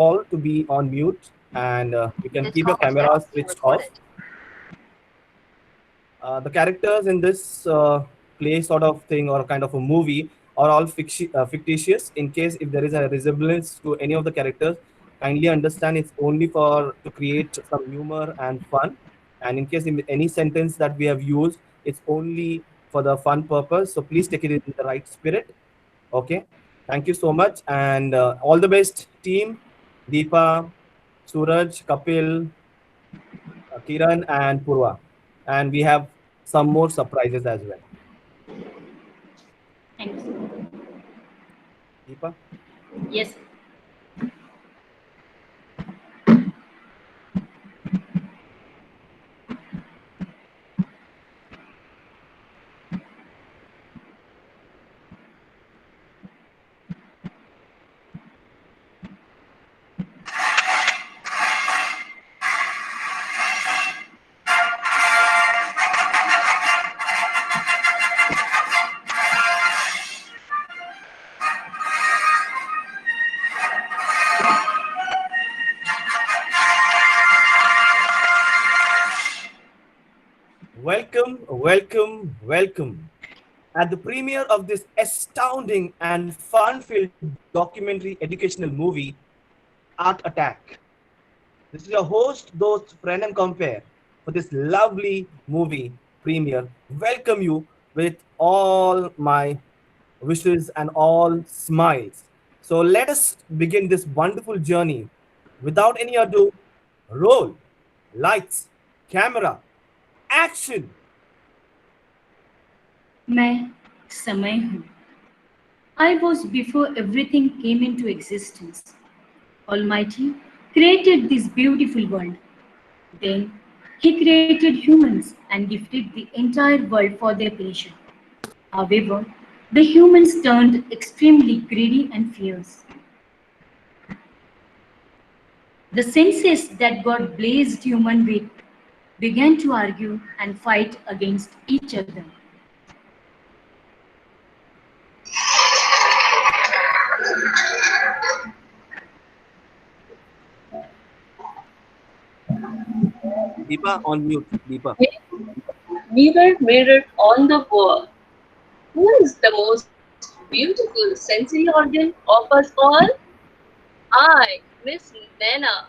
all to be on mute, and you can keep your camera switched off. The characters in this play sort of thing or kind of a movie are all fictitious. In case if there is a resemblance to any of the characters, kindly understand it's only for to create some humor and fun. And in case in any sentence that we have used, it's only for the fun purpose. So please take it in the right spirit. Okay. Thank you so much, and all the best, team. Deepa, Suraj, Kapil, Kiran, and Purva. And we have some more surprises as well. Thank you. Deepa? Yes. Welcome, welcome, welcome. At the premiere of this astounding and fun filled documentary educational movie, Art Attack. This is your host, Dost, Friend, and Compare for this lovely movie premiere. Welcome you with all my wishes and all smiles. So let us begin this wonderful journey. Without any ado, roll, lights, camera, action. मैं समय हूँ. I was before everything came into existence. Almighty created this beautiful world. Then He created humans and gifted the entire world for their pleasure. However, the humans turned extremely greedy and fierce. The senses that God blessed human with began to argue and fight against each other. Deepa on mute. Deepa. Mirror, mirror on the wall. Who is the most beautiful sensory organ of us all? I, Miss Nana.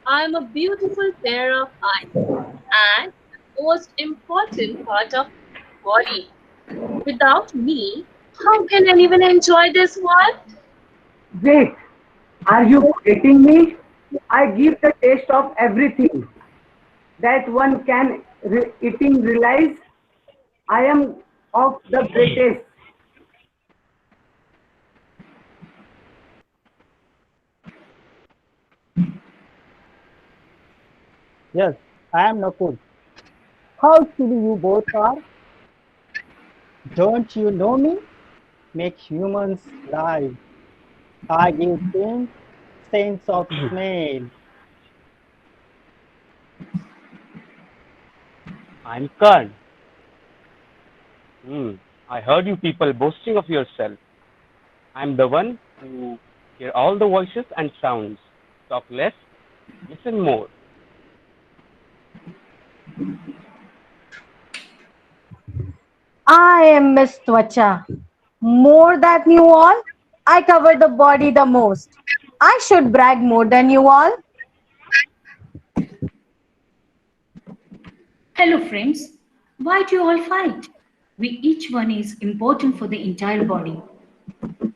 I am a beautiful pair of eyes and the most important part of my body. Without me, how can anyone enjoy this world? Wait, are you kidding me? I give the taste of everything that one can eating realize I am of the greatest. Yes, I am Nakul. How silly you both are. Don't you know me? Make humans live. I give them sense of smell. I'm Kern. I heard you people boasting of yourself. I'm the one who hear all the voices and sounds. Talk less, listen more. I am Miss Twacha. More than you all, I cover the body the most. I should brag more than you all. Hello, friends. Why do you all fight? We each one is important for the entire body.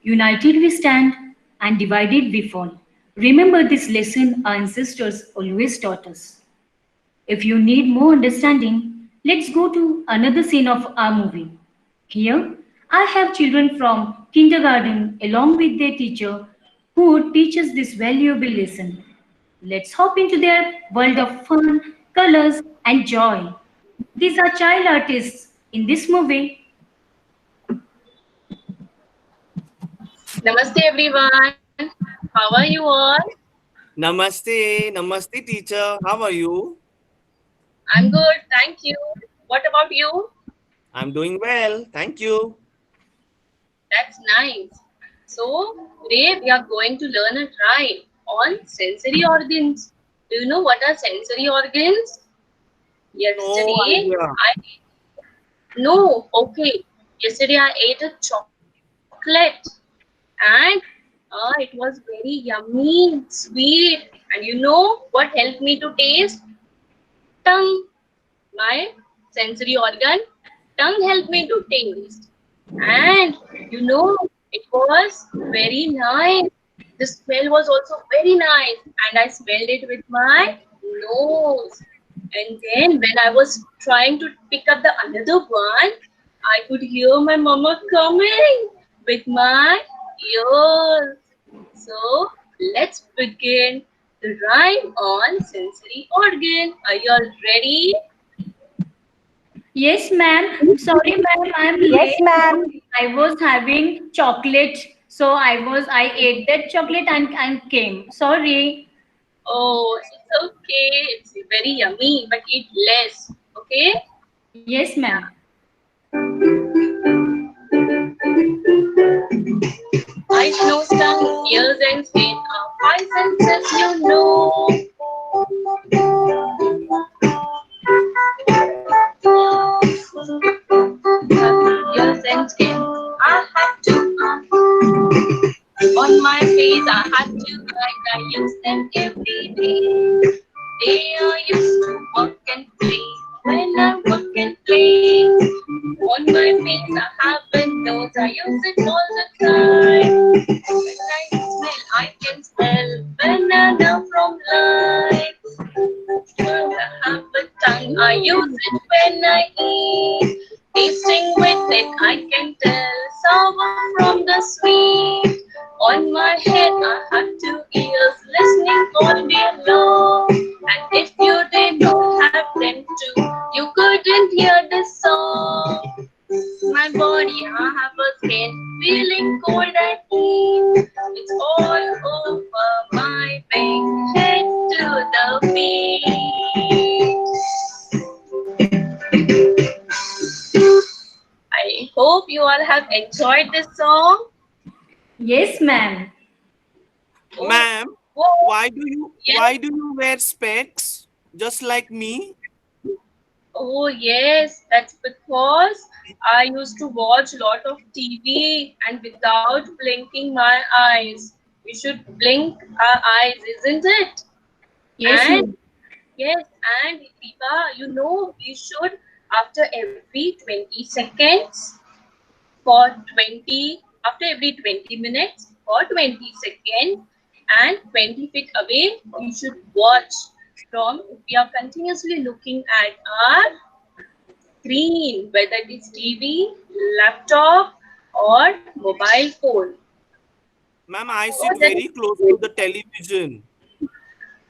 United we stand, and divided we fall. Remember this lesson our ancestors always taught us. If you need more understanding, let's go to another scene of our movie. Here, I have children from kindergarten along with their teacher who would teach us this valuable lesson. Let's hop into their world of fun, colors, and joy. These are child artists in this movie. Namaste everyone. How are you all? Namaste. Namaste, teacher. How are you? I'm good, thank you. What about you? I'm doing well. Thank you. That's nice. So, today we are going to learn a rhyme. on sensory organs. Do you know what are sensory organs? No Yesterday, idea. I no, okay. Yesterday I ate a chocolate and it was very yummy, sweet. And you know what helped me to taste? Tongue. My sensory organ, tongue helped me to taste. And you know, it was very nice. The smell was also very nice, and I smelled it with my nose. And then when I was trying to pick up the another one, I could hear my mama coming with my ears. So let's begin the rhyme on sensory organ. Are you all ready? Yes, ma'am. Sorry, ma'am, I'm Yes, late. ma'am. I was having chocolate, so I ate that chocolate and came. Sorry. Oh, it's okay. It's very yummy, but eat less. Okay? Yes, ma'am. Eyes, nose, tongue, ears, and skin are five senses you know. Ears and skin, I have to on my face. I have to hide. I use them every day. They are used to work and play. When I work and play, on my face I have a nose. I use it all the time. When I smell, I can smell banana from life. I have a tongue. I use it when I eat. Tasting with it, I can tell sour from the sweet. On my head, I have two ears listening all day long. And if you did not have them too, you couldn't hear the song. My body, I have a skin feeling cold and heat. It's all over my big head to the feet. I hope you all have enjoyed this song. Yes, ma'am. Oh, Ma'am, oh, yes. why do you wear specs just like me? Oh, yes, that's because I used to watch a lot of TV and without blinking my eyes. We should blink our eyes, isn't it? Yes, And ma'am. yes, and Deepa, you know, we should after every 20 seconds for 20, after every 20 minutes for 20 seconds and 20 feet away, you should watch from, if we are continuously looking at our screen, whether it is TV, laptop, or mobile phone. Ma'am, I So sit then very close to the television.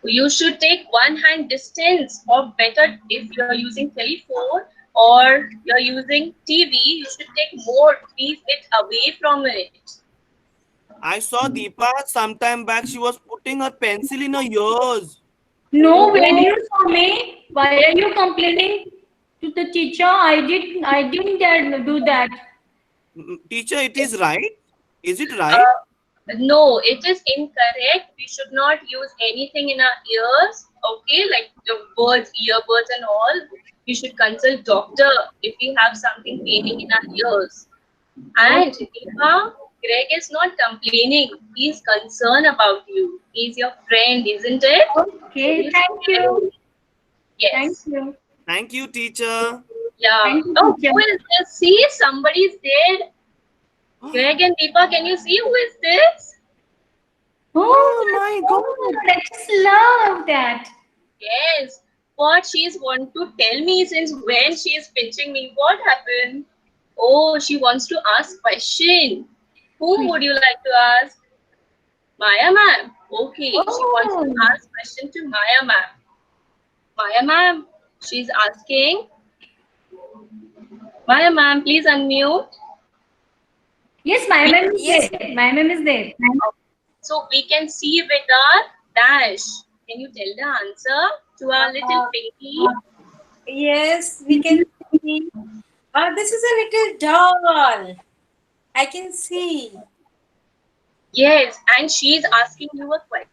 you should take one hand distance, or better, if you're using telephone or you're using TV, you should take more 3 feet away from it. I saw Deepa sometime back. She was putting her pencil in her ears. No, where do Oh, you saw me? Why are you complaining to the teacher? I didn't dare do that. Teacher, it is right? Is it right? uh, no, it is incorrect. We should not use anything in our ears. Okay, like the words, earbuds, and all. We should consult doctor if we have something paining in our ears. And Deepa, Greg is not complaining. He's concerned about you. He's your friend, isn't it? So Okay, he's thank you. Thank yes. you. Thank you, teacher. Yeah. Thank you, Oh, teacher. who is this? See, somebody's there. Greg and Deepa, can you see who is this? Oh, Oh my oh, God. I just love that. Yes. What she's want to tell me since when she's pitching me. What happened? Oh, she wants to ask question. Whom would you like to ask? Maya ma'am. Okay, she wants to Oh, ask question to Maya ma'am. Maya ma'am, she's asking. Maya ma'am, please unmute. yes, my We, ma'am is there. My ma'am is there. so we can see with our dash. Can you tell the answer to our little pinky? Yes, we can see. This is a little doll. I can see. Yes, and she's asking you a question.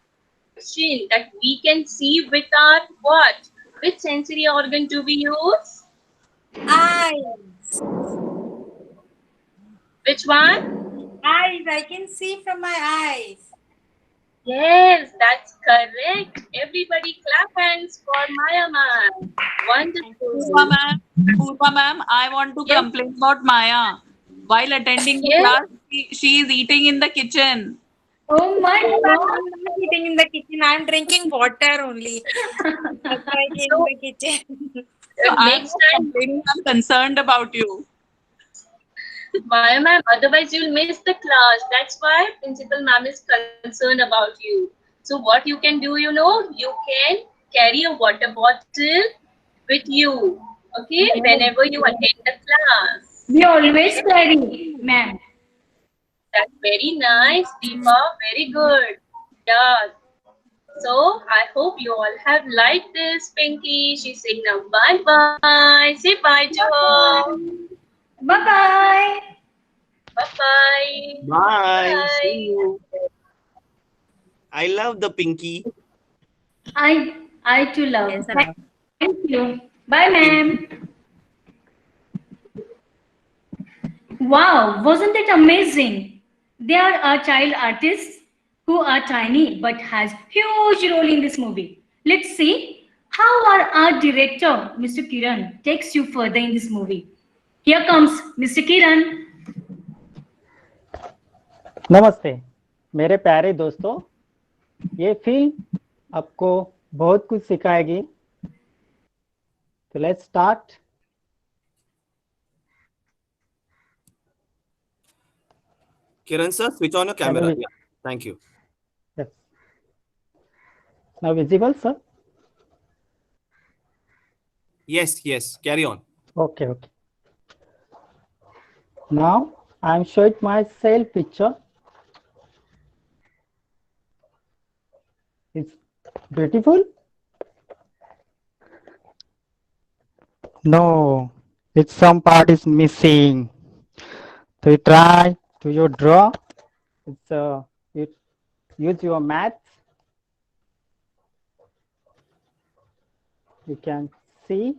question that we can see with our what? Which sensory organ do we use? Eyes. Which one? Eyes. I can see from my eyes. Yes, that's correct. Everybody clap hands for Maya ma'am. Purva Wonderful. ma'am, Purva ma'am, I want to Yes, complain about Maya. While attending the yes. class, she is eating in the kitchen. Oh my No, ma'am, God. I'm not eating in the kitchen. I'm drinking water only. That's why I came in So the kitchen. So I am next not time, complaining, I'm concerned about you. Maya ma'am, otherwise you'll miss the class. That's why principal ma'am is concerned about you. So what you can do, you can carry a water bottle with you. Okay, Yes, whenever you yes. attend the class. We always carry, ma'am. That's very nice, Deepa. Very good. Yeah. So I hope you all have liked this, Pinky. She's saying now bye bye. Say bye to her. Bye bye. Bye bye. Bye. See Bye. you. I love the Pinky. I too love. Yes, I love. Thank you. Bye, ma'am. Wow, wasn't it amazing? There are child artists who are tiny but has huge role in this movie. Let's see how our art director, Mr. Kiran, takes you further in this movie. Here comes Mr. Kiran. नमस्ते मेरे प्यारे दोस्तों, ये film आपको बहुत कुछ सिखाएगी। तो let's start. Kiran sir, switch on your camera. Yeah. Thank you. Yes. Now visible, sir? Yes. Carry on. Okay. Now I am showing myself picture. It's beautiful. No, it's some part is missing. So you try to your draw. It's you use your math. You can see.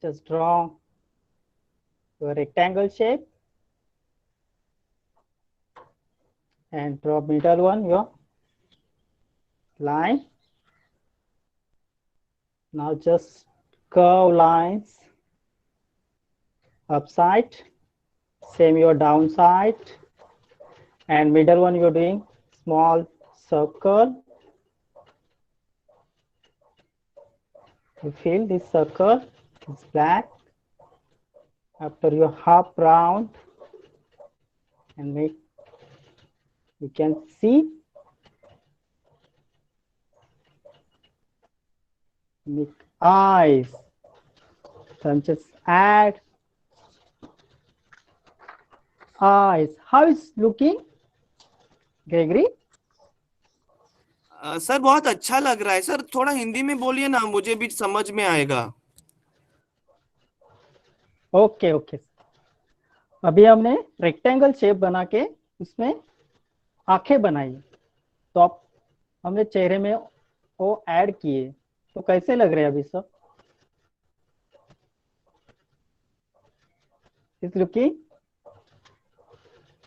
Just draw your rectangle shape and draw middle one your line. Now just curve lines upside, same your downside, and middle one you're doing small circle. You feel this circle is black. After your half round and make, you can see make eyes. So I'm just add eyes. How is looking, Gregory? Sir बहुत अच्छा लग रहा है sir, थोड़ा हिंदी में बोलिए ना, मुझे भी समझ में आएगा। ओके। अभी हमने रेक्टेंगल शेप बना के उसमें आंखें बनाई, तो अब हमने चेहरे में वो ऐड किए, तो कैसे लग रहे हैं अभी सब? इस लुकिंग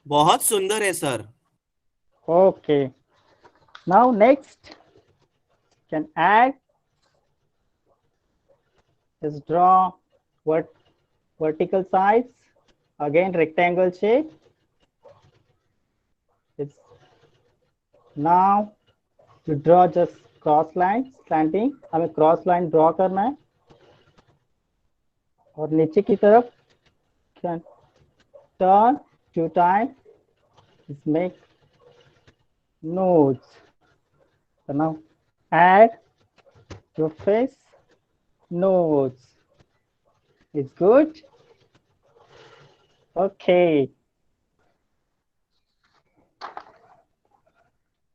बहुत सुंदर है sir. Okay. Now next can add, just draw what vertical sides, again rectangle shape. It's now you draw just cross lines, slanting. हमें क्रॉस लाइन ड्रॉ करना है और नीचे की तरफ can turn 2 times, make nose. So now add your face, nose. It's good. Okay.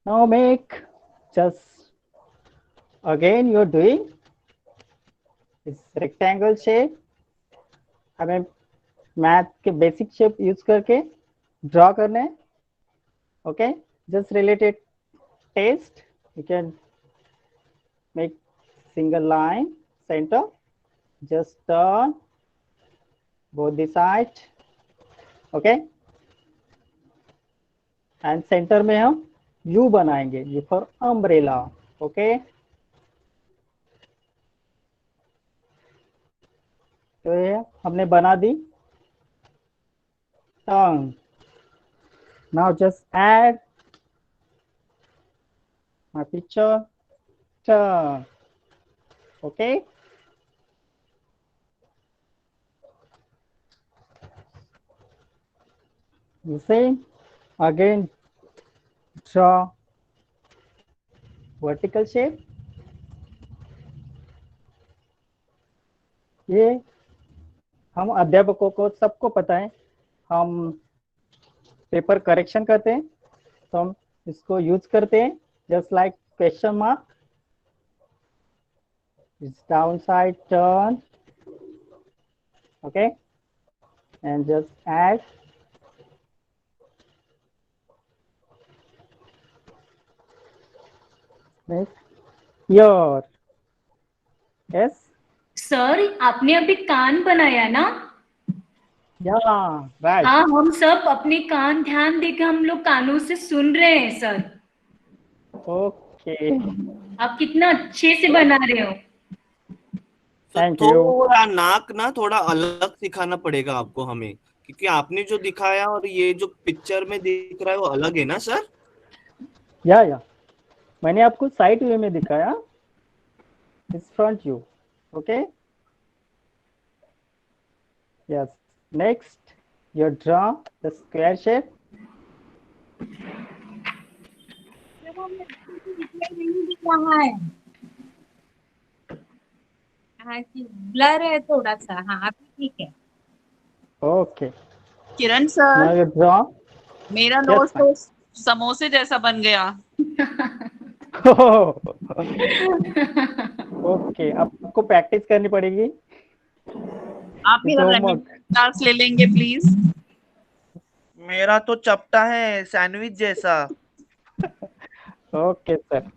Now make just again you're doing it's rectangle shape. हमें math के basic shape use करके ड्रॉ करने हैं। Okay, just related test You can make single line center. Just turn both the side. Okay. And center में हम U बनाएंगे. U for umbrella. Okay. तो ये हमने बना दी tongue. Now just add my picture tongue. Okay. You see, again draw vertical shape. ये हम अध्यापकों को सबको पता है, हम पेपर करेक्शन करते हैं तो हम इसको यूज करते हैं, just like question mark. It's downside turn. Okay. And just add this your. Yes. Sir आपने अभी कान बनाया ना? Yeah, right. हाँ, हम सब अपने कान ध्यान देकर हम लोग कानों से सुन रहे हैं सर. Okay. आप कितना अच्छे से बना रहे हो. Thank you. थोड़ा नाक ना थोड़ा अलग दिखाना पड़ेगा आपको हमें, क्योंकि आपने जो दिखाया और ये जो पिक्चर में दिख रहा है वो अलग है ना सर? या मैंने आपको साइड व्यू में दिखाया, इस front view. Okay. Yes. Next you draw the square shape. Blur है थोड़ा सा. हाँ अभी ठीक है. Okay. Kiran Now sir, you draw. मेरा Yes, नोज ma'am. तो समोसे जैसा बन गया. ओके, आपको प्रैक्टिस करनी पड़ेगी. आप मेरा रेमेडी क्लास ले लेंगे प्लीज. मेरा तो चपटा है सैंडविच जैसा. Okay sir.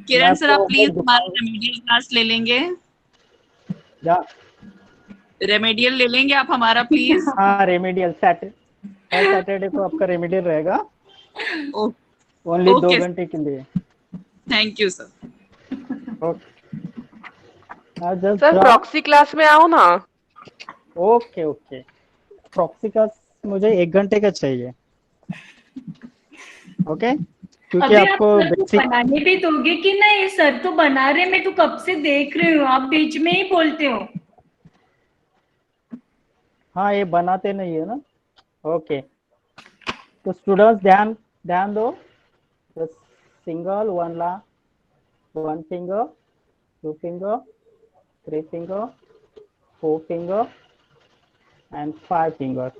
किरण सर, आप प्लीज हमारा रेमेडियल क्लास ले लेंगे. या रेमेडियल ले लेंगे आप हमारा प्लीज. हाँ, रेमेडियल सैटरडे को आपका रेमेडियल रहेगा. ओनली 2 घंटे के लिए. Thank you sir. Okay sir, proxy class में आओ ना. ओके. प्रॉक्सी क्लास मुझे 1 घंटे का चाहिए. ओके. क्योंकि आपको बेसिक बनाने भी दोगे कि नहीं? सर तो बना रहे, मैं तो कब से देख रही हूँ, आप बीच में ही बोलते हो. हाँ, ये बनाते नहीं है ना. ओके. तो स्टूडेंट्स ध्यान दो. Single one finger, 2 finger, 3 finger, 4 finger and 5 finger.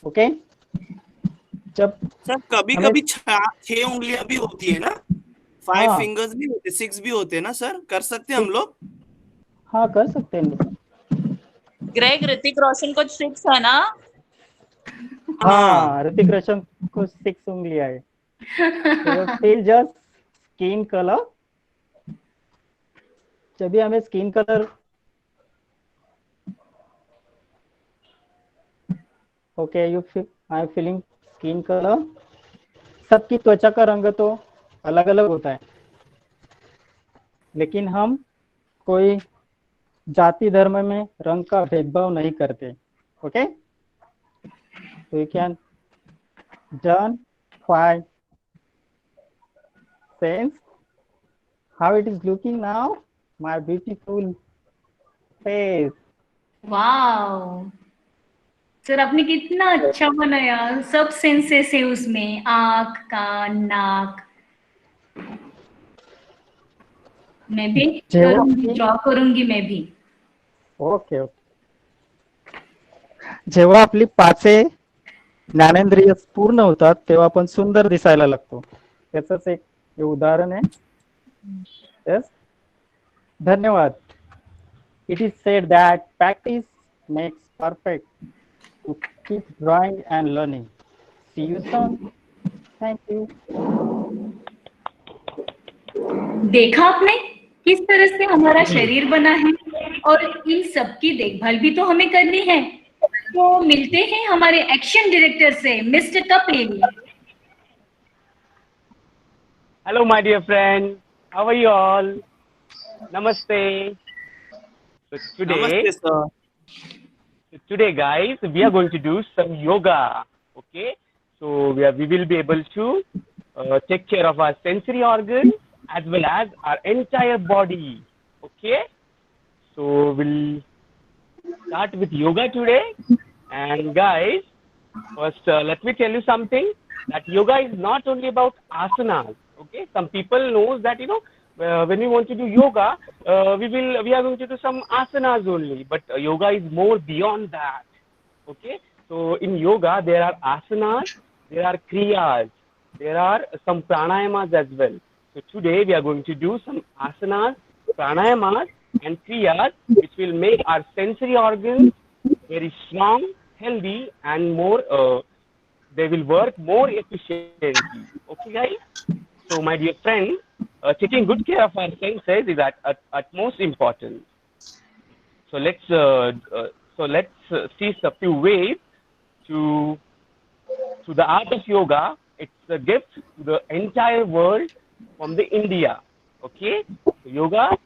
Okay. जब सर कभी 6 उंगलियां भी होती है ना? 5 फिंगर्स भी होते, 6 भी होते हैं ना सर? कर सकते हैं हम लोग? हाँ, कर सकते हैं. ग्रेग, ऋतिक रोशन को 6 है ना? हाँ, ऋतिक रोशन को 6 उंगलियां है. फिर जस्ट स्किन कलर. जब भी हमें skin colour, okay, I am feeling skin colour. सबकी त्वचा का रंग तो अलग अलग होता है, लेकिन हम कोई जाति धर्म में रंग का भेदभाव नहीं करते. ओके. तो you can done 5 sense how it is looking now, my beautiful face. Wow sir, आपने कितना अच्छा बनाया. सब सेंसेस है उसमें, आँख, कान, नाक. मैं भी ड्रॉ करूंगी मैं भी. ओके. जेव्हा आपली पाचे ज्ञानेंद्रिय पूर्ण होतात तेव्हा आपण सुंदर दिसायला लागतो. त्याचंच एक उदाहरण आहे. Yes. धन्यवाद. It is said that practice makes perfect. To keep drawing and learning. See you soon. Thank you. देखा आपने किस तरह से हमारा शरीर बना है, और इन सब की देखभाल भी तो हमें करनी है। तो मिलते हैं हमारे एक्शन डायरेक्टर से, mister Kapil. Hello, my dear friends. How are you all? Namaste. So today, Namaste, sir. guys, we are going to do some yoga. Okay. So we will be able to take care of our sensory organs as well as our entire body. Okay. So we'll start with yoga today. And guys, first let me tell you something, that yoga is not only about asanas. Okay. Some people knows that, when we want to do yoga, we are going to do some asanas only, but yoga is more beyond that. Okay. So in yoga there are asanas, there are kriyas, there are some pranayamas as well. So today we are going to do some asanas, pranayamas and kriyas which will make our sensory organs very strong, healthy and more they will work more efficiently. Okay guys? So my dear friends, taking good care of our senses is at most important. So let's see a few ways to the art of yoga. It's a gift to the entire world from the India. Okay, so yoga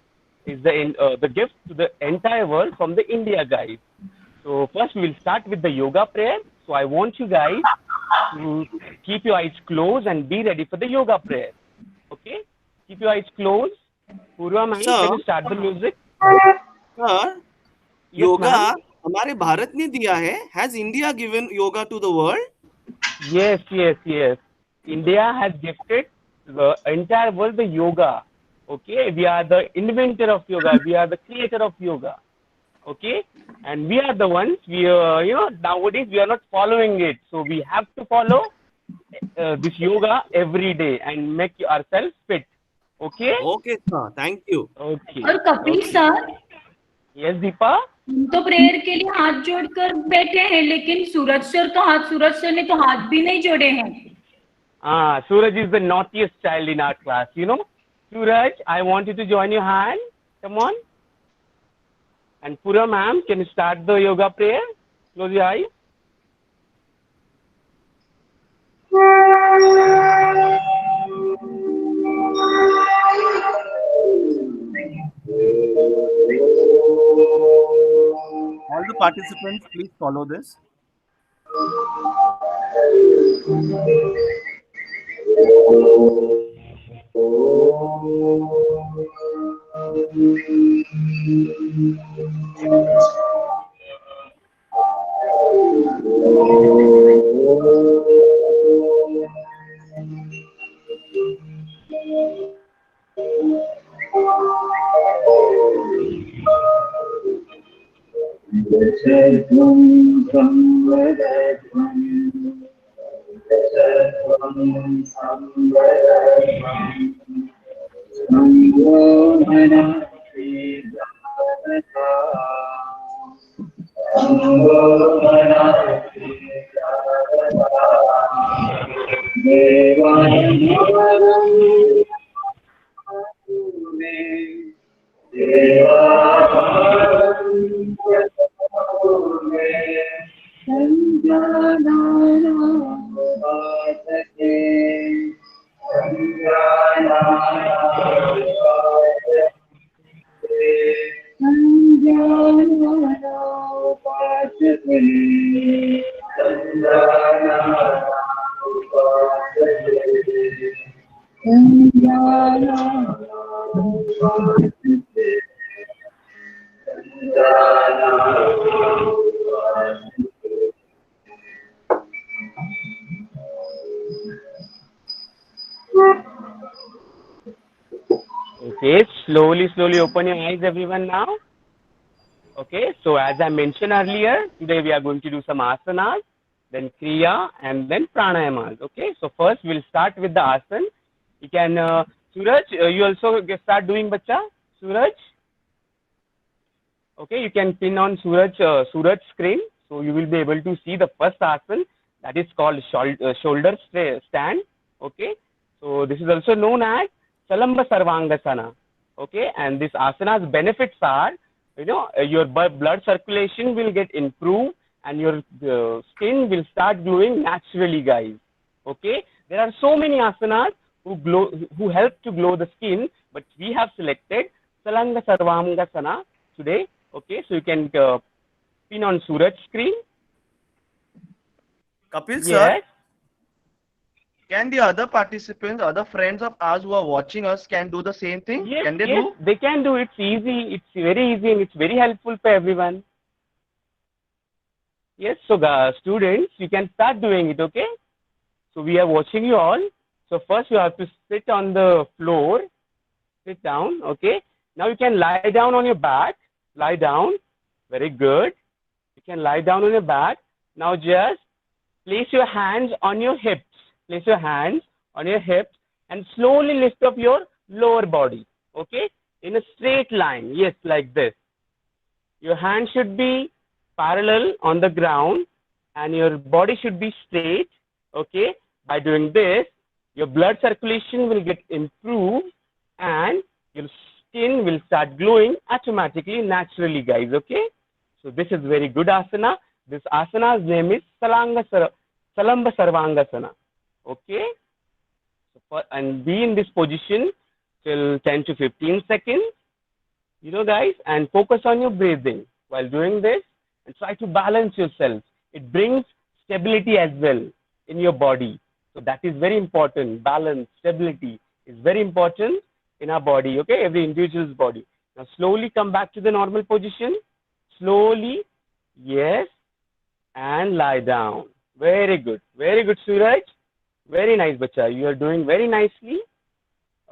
is the gift to the entire world from the India, guys. So first we'll start with the yoga prayer. So I want you guys to keep your eyes closed and be ready for the yoga prayer. Okay, keep your eyes closed. Purva ma'am, Sir? can you start the music? Sir, Yes, yoga ma'am. हमारे भारत ने दिया है. Has India given yoga to the world? Yes. India has gifted the entire world the yoga. Okay, we are the inventor of yoga. We are the creator of yoga. Okay, and we are the ones. Nowadays we are not following it, so we have to follow this yoga every day and make ourselves fit. Okay. Okay, sir. Thank you. Okay. और Kapil sir, Yes, Deepa. हम तो prayer के लिए हाथ जोड़कर बैठे हैं, लेकिन सूरज सर ने तो हाथ भी नहीं जोड़े हैं। Suraj is the naughtiest child in our class. Suraj, I want you to join your hand. Come on. And Pura ma'am, can you start the yoga prayer? Close your eyes. All the participants, please follow this. Okay, slowly open your eyes, everyone, now. Okay, so as I mentioned earlier, today we are going to do some asanas, then kriya, and then pranayamas. Okay, so first we'll start with the asan. You can, Suraj, you also start doing, bacha? Suraj? Okay, you can pin on Suraj screen, so you will be able to see the first asan, that is called shoulder stand. Okay, so this is also known as Salamba Sarvangasana. Okay, and this asana's benefits are, your blood circulation will get improved and your skin will start glowing naturally, guys. Okay, there are so many asanas who help to glow the skin, but we have selected Salanga Sarvangasana today. Okay, so you can pin on Suraj's screen. Kapil sir, Yes. can the other participants, other friends of ours who are watching us, can do the same thing? Yes, Can they yes, do? they can do. It's easy. It's very easy and it's very helpful for everyone. Yes, so students, you can start doing it, okay? So we are watching you all. So first you have to sit on the floor, sit down, okay? Now you can lie down on your back, lie down, very good. You can lie down on your back. Now just place your hands on your hips, place your hands on your hips and slowly lift up your lower body, okay? In a straight line, yes, like this. Your hand should be parallel on the ground and your body should be straight, okay? By doing this, your blood circulation will get improved and your skin will start glowing automatically, naturally, guys, okay? So this is very good asana. This asana's name is Salamba Sarvangasana, okay? So and be in this position till 10 to 15 seconds, guys, and focus on your breathing while doing this and try to balance yourself. It brings stability as well in your body. So that is very important. Balance, stability is very important in our body, okay? Every individual's body. Now slowly come back to the normal position. Slowly, yes, and lie down. Very good. Very good, Suraj. Very nice, bacha. You are doing very nicely.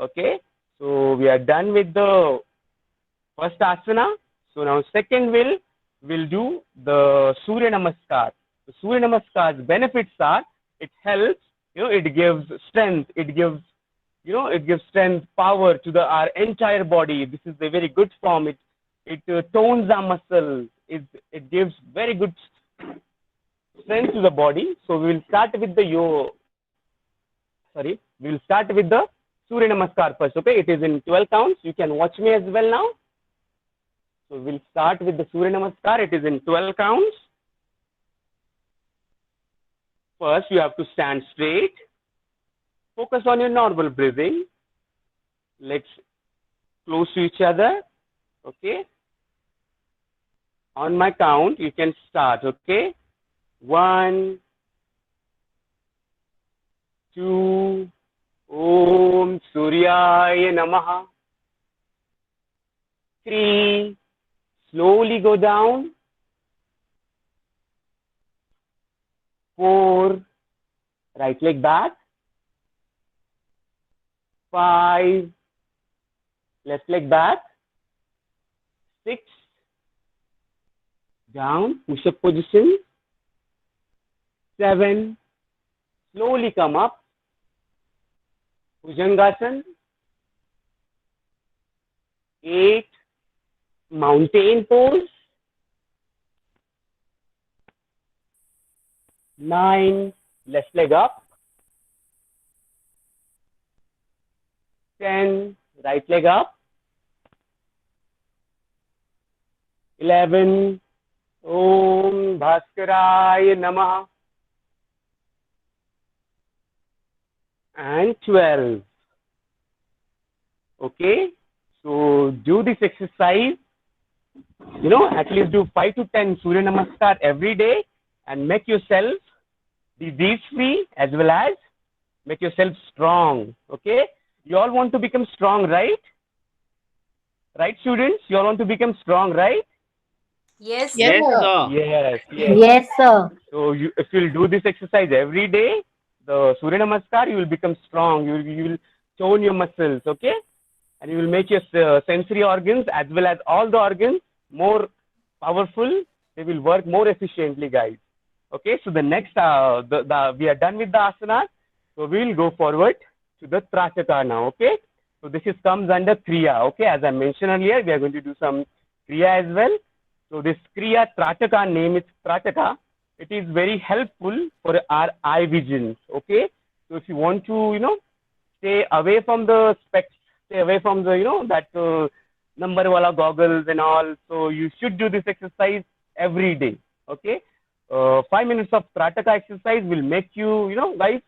Okay. So we are done with the first asana. So now second we'll do the Surya Namaskar. The Surya Namaskar benefits are, it helps, it gives strength, it gives strength, power to our entire body. This is a very good form. It tones our muscles. It gives very good strength to the body. So we will start with the Surya Namaskar first. Okay, it is in 12 counts. You can watch me as well now. So we'll start with the Surya Namaskar. It is in 12 counts. First, you have to stand straight. Focus on your normal breathing. Legs close to each other. Okay. On my count, you can start. Okay. 1, 2, Om Suryaya Namaha. 3, slowly go down. 4, right leg back. 5, left leg back. 6, down, push-up position. 7, slowly come up. Bhujangasana. 8, mountain pose. 9, left leg up. 10, right leg up. 11, Om Bhaskaraya Namaha. And 12. Okay, so do this exercise, at least do 5 to 10 Surya Namaskar every day and make yourself disease free as well as make yourself strong. Okay, you all want to become strong, right? Right, students? You all want to become strong, right? Yes, Yes, sir. sir. Yes, yes. Yes, sir. So if you'll do this exercise every day, the Surya Namaskar, you will become strong. You will tone your muscles, okay? And you will make your sensory organs as well as all the organs more powerful. They will work more efficiently, guys. Okay, so the next, we are done with the asanas. So we will go forward to the Trataka now, okay? So this comes under Kriya, okay? As I mentioned earlier, we are going to do some Kriya as well. So this Kriya Trataka, name is Trataka. It is very helpful for our eye visions, okay? So if you want to, stay away from the specs, stay away from the, that number wala goggles and all. So you should do this exercise every day. Okay. 5 minutes of Trataka exercise will make you, guys,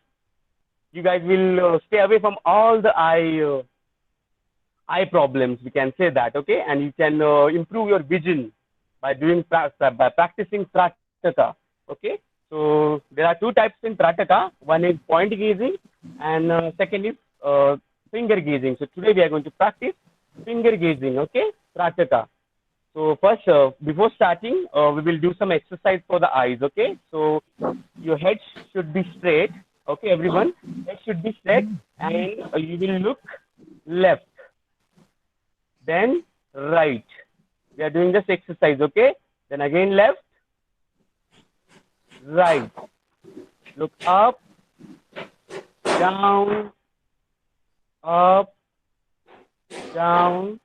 you guys will stay away from all the eye problems. We can say that. Okay. And you can improve your vision by doing by practicing Trataka. Okay. So there are two types in Trataka. One is point gazing and second is finger gazing. So today we are going to practice finger gazing. Okay, Trataka. So first, before starting, we will do some exercise for the eyes. Okay. So your head should be straight. Okay, everyone. Head should be straight, and you will look left, then right. We are doing this exercise. Okay. Then again left, right. Look up, down, up, down.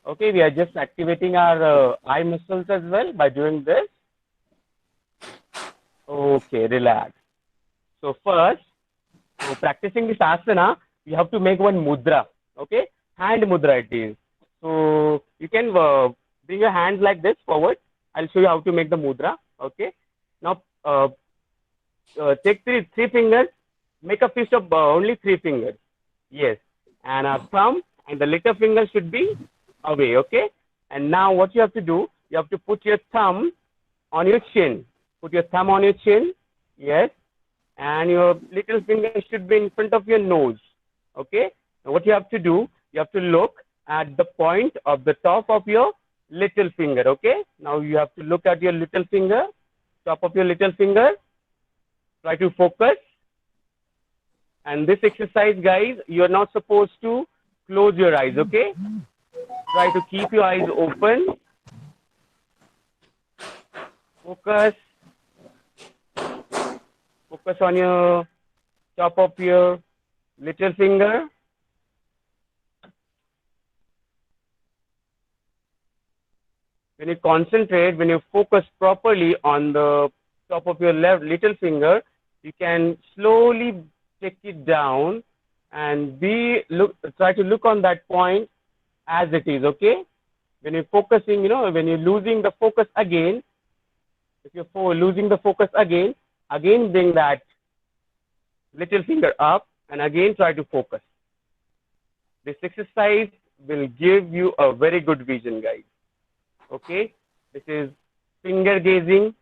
Okay, we are just activating our eye muscles as well by doing this. Okay, relax. So first, practicing this asana, you have to make one mudra. Okay, hand mudra it is. So you can bring your hands like this forward. I'll show you how to make the mudra. Okay. Now take three fingers. Make a fist of only 3 fingers. Yes. And our thumb and the little finger should be away. Okay. And now what you have to do, you have to put your thumb on your chin. Put your thumb on your chin. Yes. And your little finger should be in front of your nose. Okay. Now what you have to do, you have to look at the point of the top of your little finger. Okay. Now you have to look at your little finger, top of your little finger. Try to focus. And this exercise, guys, you are not supposed to close your eyes. Okay. Try to keep your eyes open. Focus. Focus on your top of your little finger. When you concentrate, when you focus properly on the top of your left little finger, you can slowly take it down and try to look on that point as it is. Okay. When you're focusing, when you're losing the focus again, if you're losing the focus again bring that little finger up and again try to focus. This exercise will give you a very good vision, guys. Okay. This is finger gazing.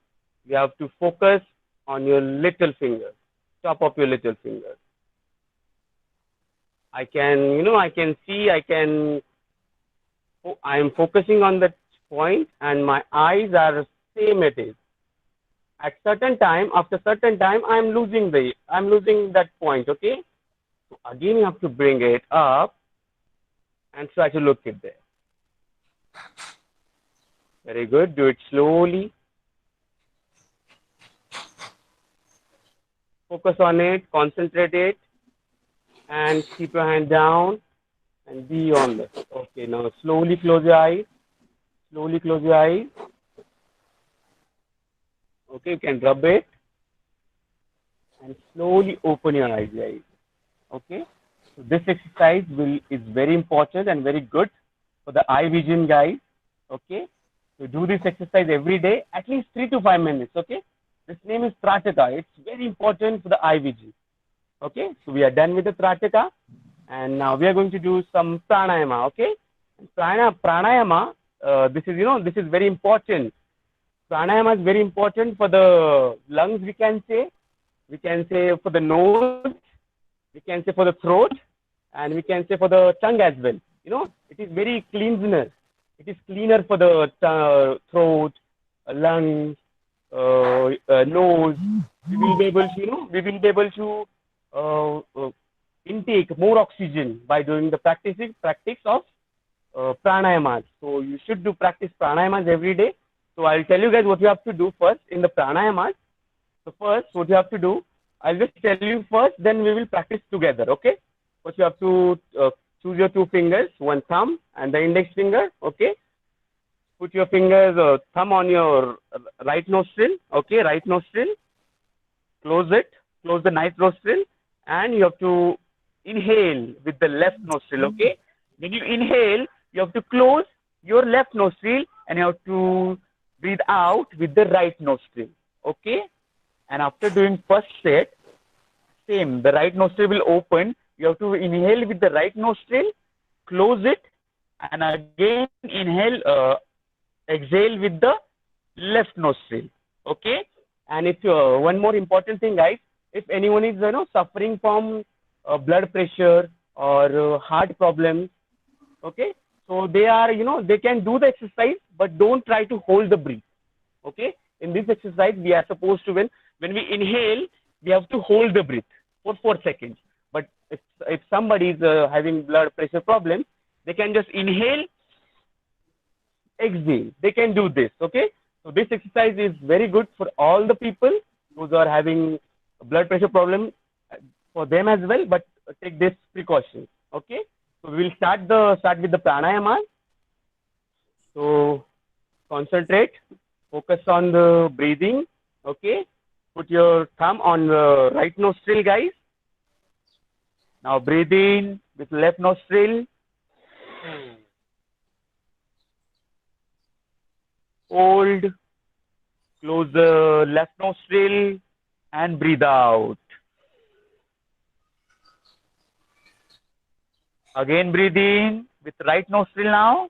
You have to focus on your little finger, top of your little finger. I can see, I am focusing on that point and my eyes are same it is. At certain time, after certain time, I'm losing that point. Okay. So again, you have to bring it up and try to look it there. Very good. Do it slowly. Focus on it, concentrate it, and keep your hand down and be on this. Okay, now slowly close your eyes. Slowly close your eyes. Okay, you can rub it and slowly open your eyes, guys. Okay, so this exercise is very important and very good for the eye vision, guys. Okay, so do this exercise every day, at least 3 to 5 minutes. Okay, this name is Trataka. It's very important for the eye vision. Okay, so we are done with the Trataka, and now we are going to do some pranayama. Okay, pranayama. This is very important. Pranayama is very important for the lungs, we can say for the nose, we can say for the throat, and we can say for the tongue as well. It is very cleaner. It is cleaner for the throat, lungs, nose. We will be able to, intake more oxygen by doing the practice of pranayamas. So you should practice pranayamas every day. So I'll tell you guys what you have to do first in the pranayamas. So first, what you have to do, I'll just tell you first, then we will practice together. Okay. First, you have to choose your 2 fingers, one thumb and the index finger. Okay. Put your fingers, thumb on your right nostril. Okay, right nostril. Close it. Close the right nostril and you have to inhale with the left nostril. Okay, when you inhale, you have to close your left nostril and you have to breathe out with the right nostril. Okay, and after doing first set, same, the right nostril will open. You have to inhale with the right nostril, close it, and again inhale, exhale with the left nostril. Okay, and if one more important thing, guys, if anyone is suffering from blood pressure or heart problems, okay, so they are they can do the exercise, but don't try to hold the breath. Okay, in this exercise we are supposed to, when we inhale, we have to hold the breath for 4 seconds. But if somebody is having blood pressure problems, they can just inhale, exhale. They can do this. Okay, so this exercise is very good for all the people who are having blood pressure problem, for them as well, but take this precaution. Okay, so we will start with the pranayama. So concentrate, focus on the breathing. Okay, put your thumb on the right nostril, guys. Now breathe in with left nostril. Hold, close the left nostril and breathe out. Again breathe in with right nostril now.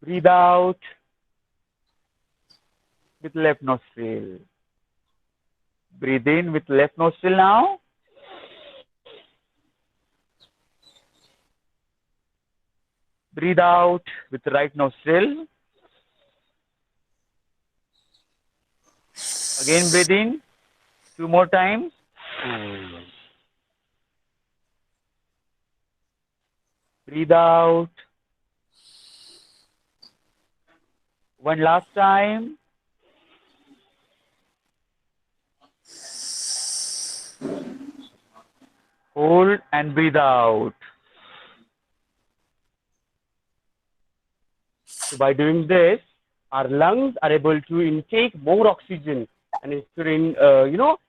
Breathe out with left nostril. Breathe in with left nostril now. Breathe out with right nostril. Again breathe in 2 more times. Breathe out. One last time. Hold and breathe out. So by doing this, our lungs are able to intake more oxygen, and if you're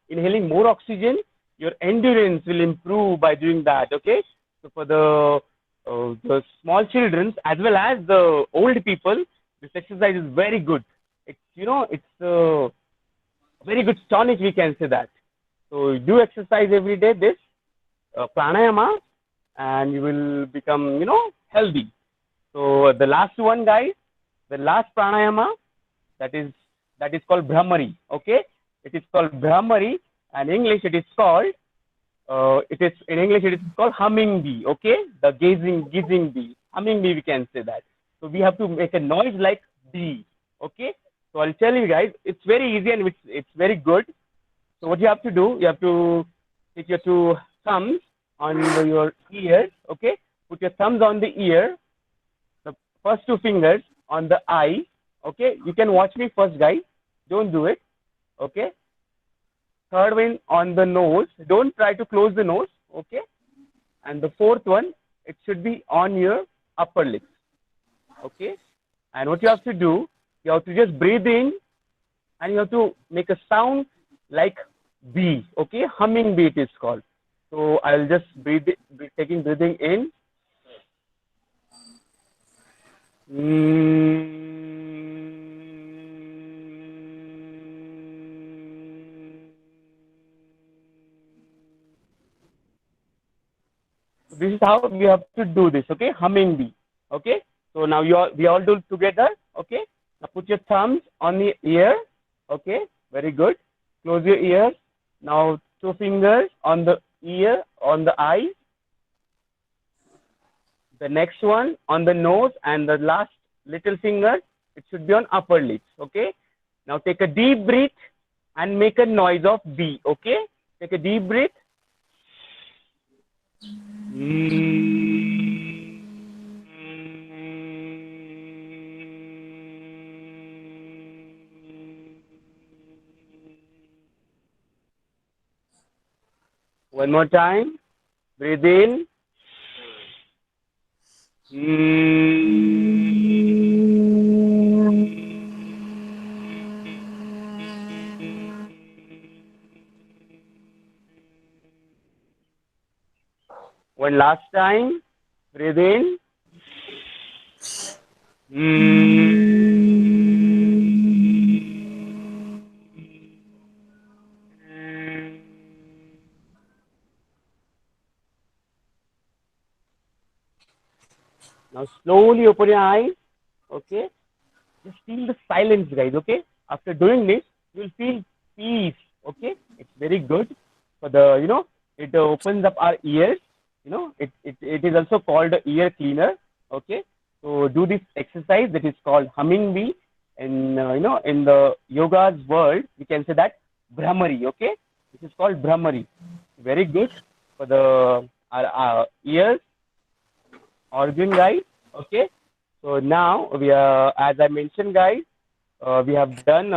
inhaling more oxygen, your endurance will improve by doing that. Okay, so for the small children as well as the old people, this exercise is very good. It's a very good tonic, we can say that. So do exercise every day, this pranayama, and you will become healthy. So the last one, guys, the last pranayama, that is called Brahmari. Okay, it is called Brahmari, and in English it is called humming bee. Okay, the gazing bee, humming bee, we can say that. So we have to make a noise like bee. Okay, so I'll tell you guys, it's very easy and it's very good. So what you have to do, you have to take your 2 thumbs on your ears. Okay, put your thumbs on the ear. The first 2 fingers on the eye. Okay, you can watch me first, guys. Don't do it. Okay. Third one on the nose. Don't try to close the nose. Okay. And the 4th one, it should be on your upper lips. Okay. And what you have to do, you have to just breathe in, and you have to make a sound like bee. Okay, humming bee it is called. So I'll just breathing in. This is how we have to do this. Okay, humming bee. Okay, so now we all do it together. Okay, now put your thumbs on the ear. Okay, very good. Close your ears. Now 2 fingers on the ear, on the eye. The next one on the nose, and the last little finger, it should be on upper lips. Okay, now take a deep breath and make a noise of bee. Okay, take a deep breath. One more time. Breathe in. One last time. Breathe in. Now slowly open your eyes. Okay. Just feel the silence, guys. Okay. After doing this, you'll feel peace. Okay. It's very good for the, it opens up our ears. It is also called a ear cleaner. Okay. So do this exercise that is called humming bee. And, in the yoga's world, we can say that Brahmari. Okay. This is called Brahmari. Very good for the our ears organ, guys. Okay. So now we are, as I mentioned, guys, we have done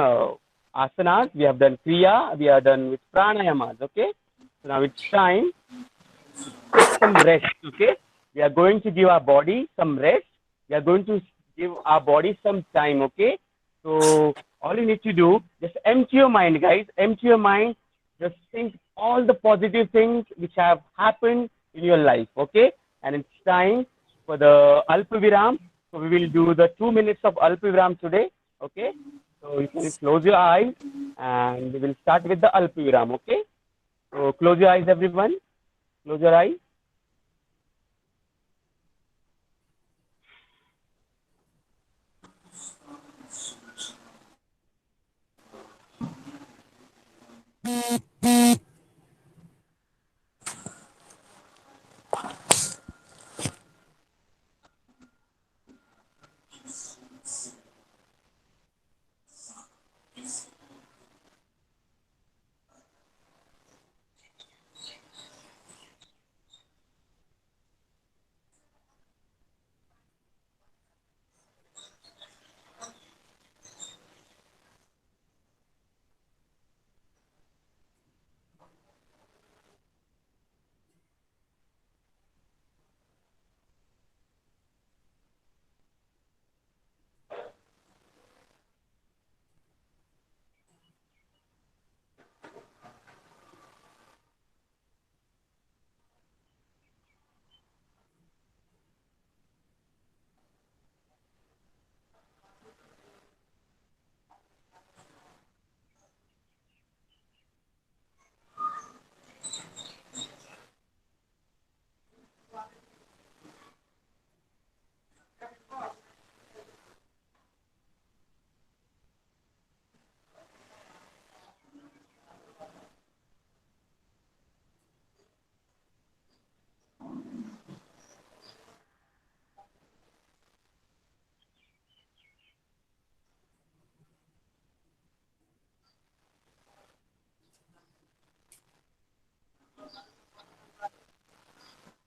asanas, we have done kriya, we are done with pranayamas. Okay. So now it's time to take some rest. Okay. We are going to give our body some rest. We are going to give our body some time. Okay. So all you need to do, just empty your mind, guys. Empty your mind. Just think all the positive things which have happened in your life. Okay. And it's time for the Alpaviram. So we will do the 2 minutes of Alpaviram today. Okay. So you can close your eyes and we will start with the Alpaviram. Okay. So close your eyes, everyone. Close your eyes.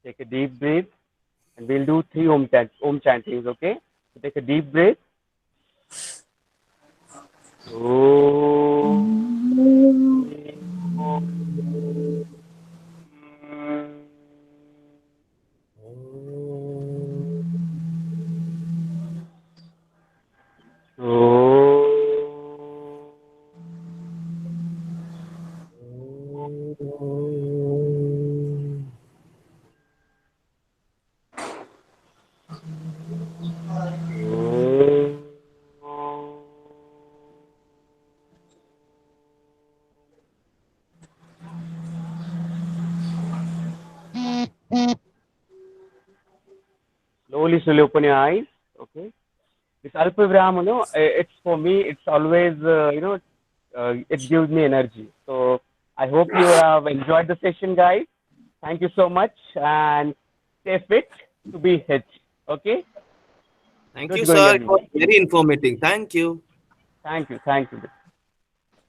Take a deep breath and we'll do 3 om chantings. Okay. So take a deep breath. Slowly open your eyes. Okay. This Alpaviram, it's for me, it's always, it gives me energy. So I hope you have enjoyed the session, guys. Thank you so much and stay fit to be hit. Okay. Thank Good you, going, sir. It was everyone. very informative. Thank you. Thank you. Thank you.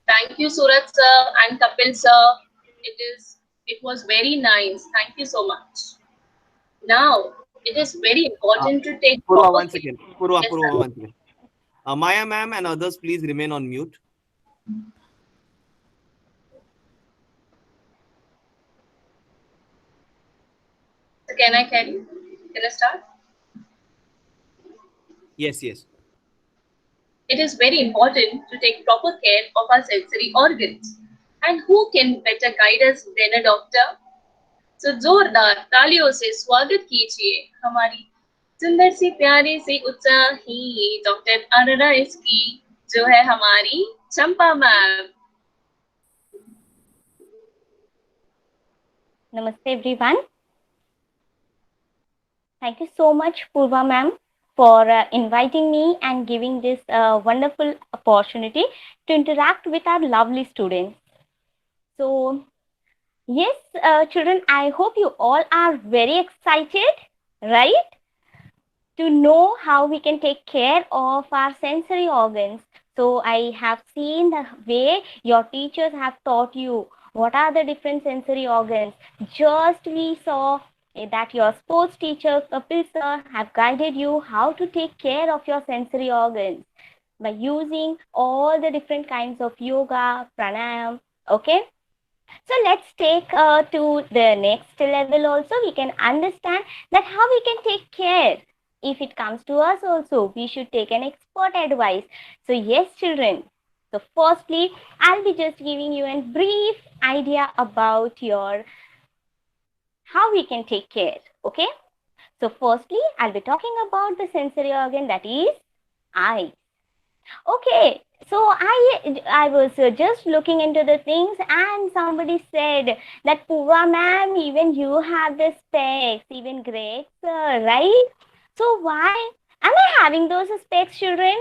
Thank you, Surat sir and Kapil sir. It was very nice. Thank you so much. Now, it is very Uh, important to take Purva, proper one care. second. Purva, Yes, Purva, sir. one second. Maya ma'am and others, please remain on mute. So can I carry? Can I start? Yes, yes. It is very important to take proper care of our sensory organs. And who can better guide us than a doctor? तो जोरदार तालियों से स्वागत कीजिए हमारी सुंदर सी प्यारी सी उत्साही डॉक्टर अनराइस की, जो है हमारी चंपा ma'am. Namaste everyone. Thank you so much, Purva ma'am, for inviting me and giving this wonderful opportunity to interact with our lovely students. So, yes, children, I hope you all are very excited, right? To know how we can take care of our sensory organs. So, I have seen the way your teachers have taught you what are the different sensory organs. Just we saw that your sports teacher Kapil sir have guided you how to take care of your sensory organs by using all the different kinds of yoga, pranayam. Okay, so let's take to the next level also. We can understand that how we can take care. If it comes to us also, we should take an expert advice. So yes, children. So firstly, I'll be just giving you a brief idea about your how we can take care. Okay. So firstly, I'll be talking about the sensory organ, that is eye. Okay, so I was just looking into the things and somebody said that Purva ma'am, even you have the specs, even great sir, right? So why am I having those specs, children?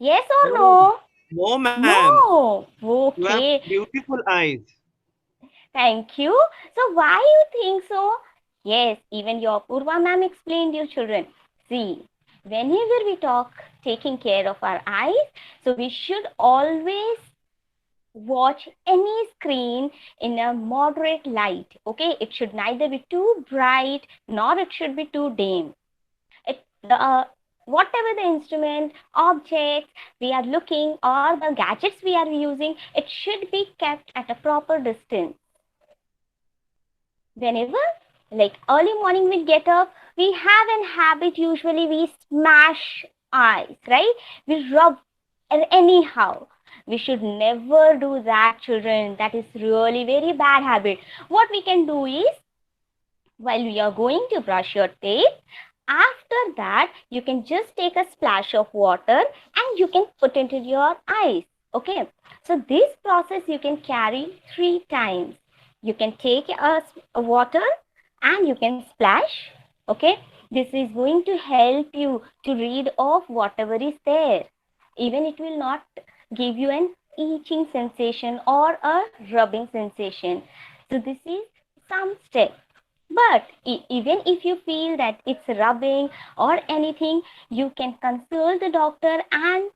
Yes or no? No, ma'am. No. You have Okay. beautiful eyes. Thank you. So why you think so? Yes, even your Purva ma'am explained you, children. See, whenever we talk taking care of our eyes, so we should always watch any screen in a moderate light. Okay, it should neither be too bright nor it should be too dim. Whatever the instrument, objects we are looking or the gadgets we are using, it should be kept at a proper distance. Whenever, like early morning we get up, we have an habit, usually we smash eyes, right? We rub anyhow. We should never do that, children. That is really very bad habit. What we can do is, while we are going to brush your teeth, after that you can just take a splash of water and you can put into your eyes. Okay, so this process you can carry 3 times. You can take a water and you can splash. Okay, this is going to help you to read off whatever is there. Even it will not give you an itching sensation or a rubbing sensation. So this is some step. But even if you feel that it's rubbing or anything, you can consult the doctor and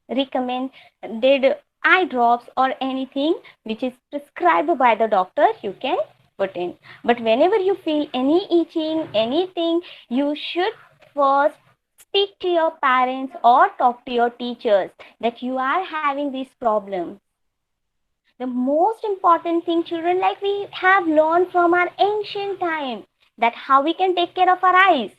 recommended eye drops or anything which is prescribed by the doctor, you can put in. But whenever you feel any itching, anything, you should first speak to your parents or talk to your teachers that you are having this problem. The most important thing, children, like we have learned from our ancient time, that how we can take care of our eyes.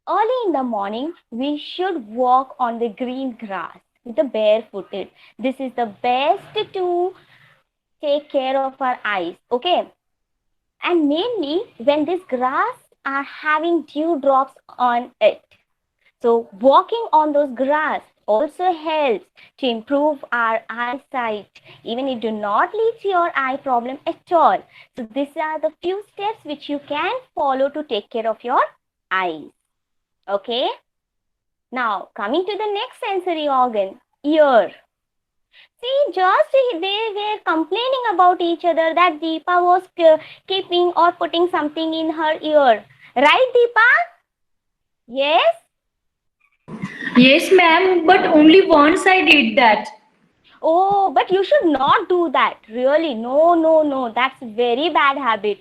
Early in the morning, we should walk on the green grass with the barefooted. This is the best to take care of our eyes. Okay. And mainly when this grass are having dewdrops on it. So walking on those grass also helps to improve our eyesight. Even it do not lead to your eye problem at all. So these are the few steps which you can follow to take care of your eyes. Okay. Now coming to the next sensory organ, ear. See, just they were complaining about each other that Deepa was keeping or putting something in her ear. Right, Deepa? Yes? Yes, ma'am, but only once I did that. Oh, but you should not do that. Really, no, no, no. That's very bad habit.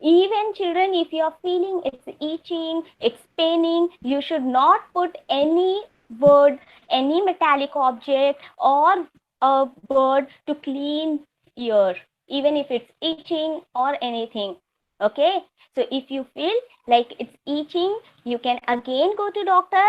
Even children, if you are feeling it's itching, it's paining, you should not put any word, any metallic object or a bird to clean ear, even if it's itching or anything. Okay, so if you feel like it's itching, you can again go to doctor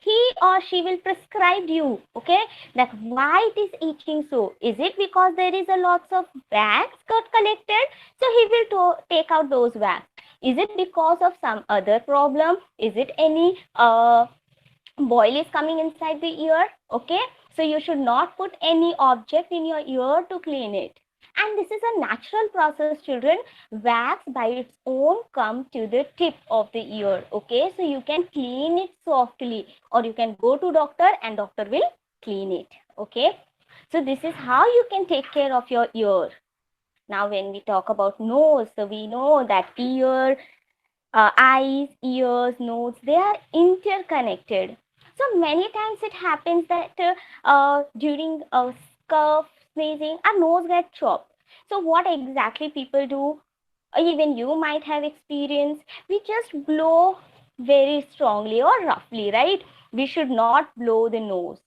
he or she will prescribe you, okay, that why it is itching. So is it because there is a lots of wax got collected, so he will take out those wax? Is it because of some other problem? Is it any boil is coming inside the ear? Okay, so you should not put any object in your ear to clean it. And this is a natural process, children. Wax by its own come to the tip of the ear. Okay, so you can clean it softly, or you can go to doctor and doctor will clean it. Okay, so this is how you can take care of your ear. Now when we talk about nose, so we know that eyes, ears, nose, they are interconnected. So many times it happens that during a cough, sneezing, our nose gets chopped. So what exactly people do, even you might have experienced, we just blow very strongly or roughly, right? We should not blow the nose.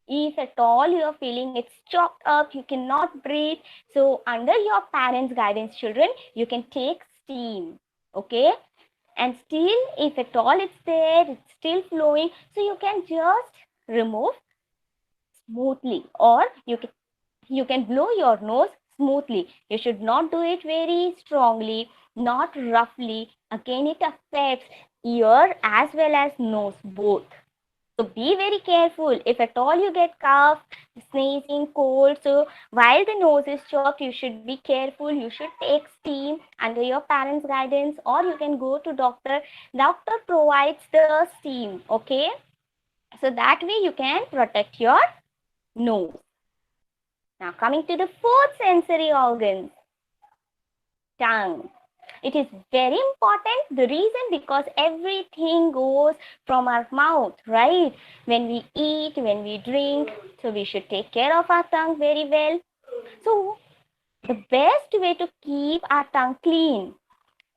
If at all you are feeling it's chopped up, you cannot breathe, so under your parents' guidance, children, you can take steam, okay? And still, if at all it's there, it's still flowing, so you can just remove smoothly, or you can blow your nose smoothly. You should not do it very strongly, not roughly. Again, it affects ear as well as nose both. So be very careful. If at all you get cough, sneezing, cold, so while the nose is chopped, you should be careful. You should take steam under your parents' guidance, or you can go to doctor. Doctor provides the steam, okay? So that way you can protect your nose. Now coming to the fourth sensory organ, tongue. It is very important. The reason, because everything goes from our mouth, right? When we eat, when we drink, so we should take care of our tongue very well. So the best way to keep our tongue clean,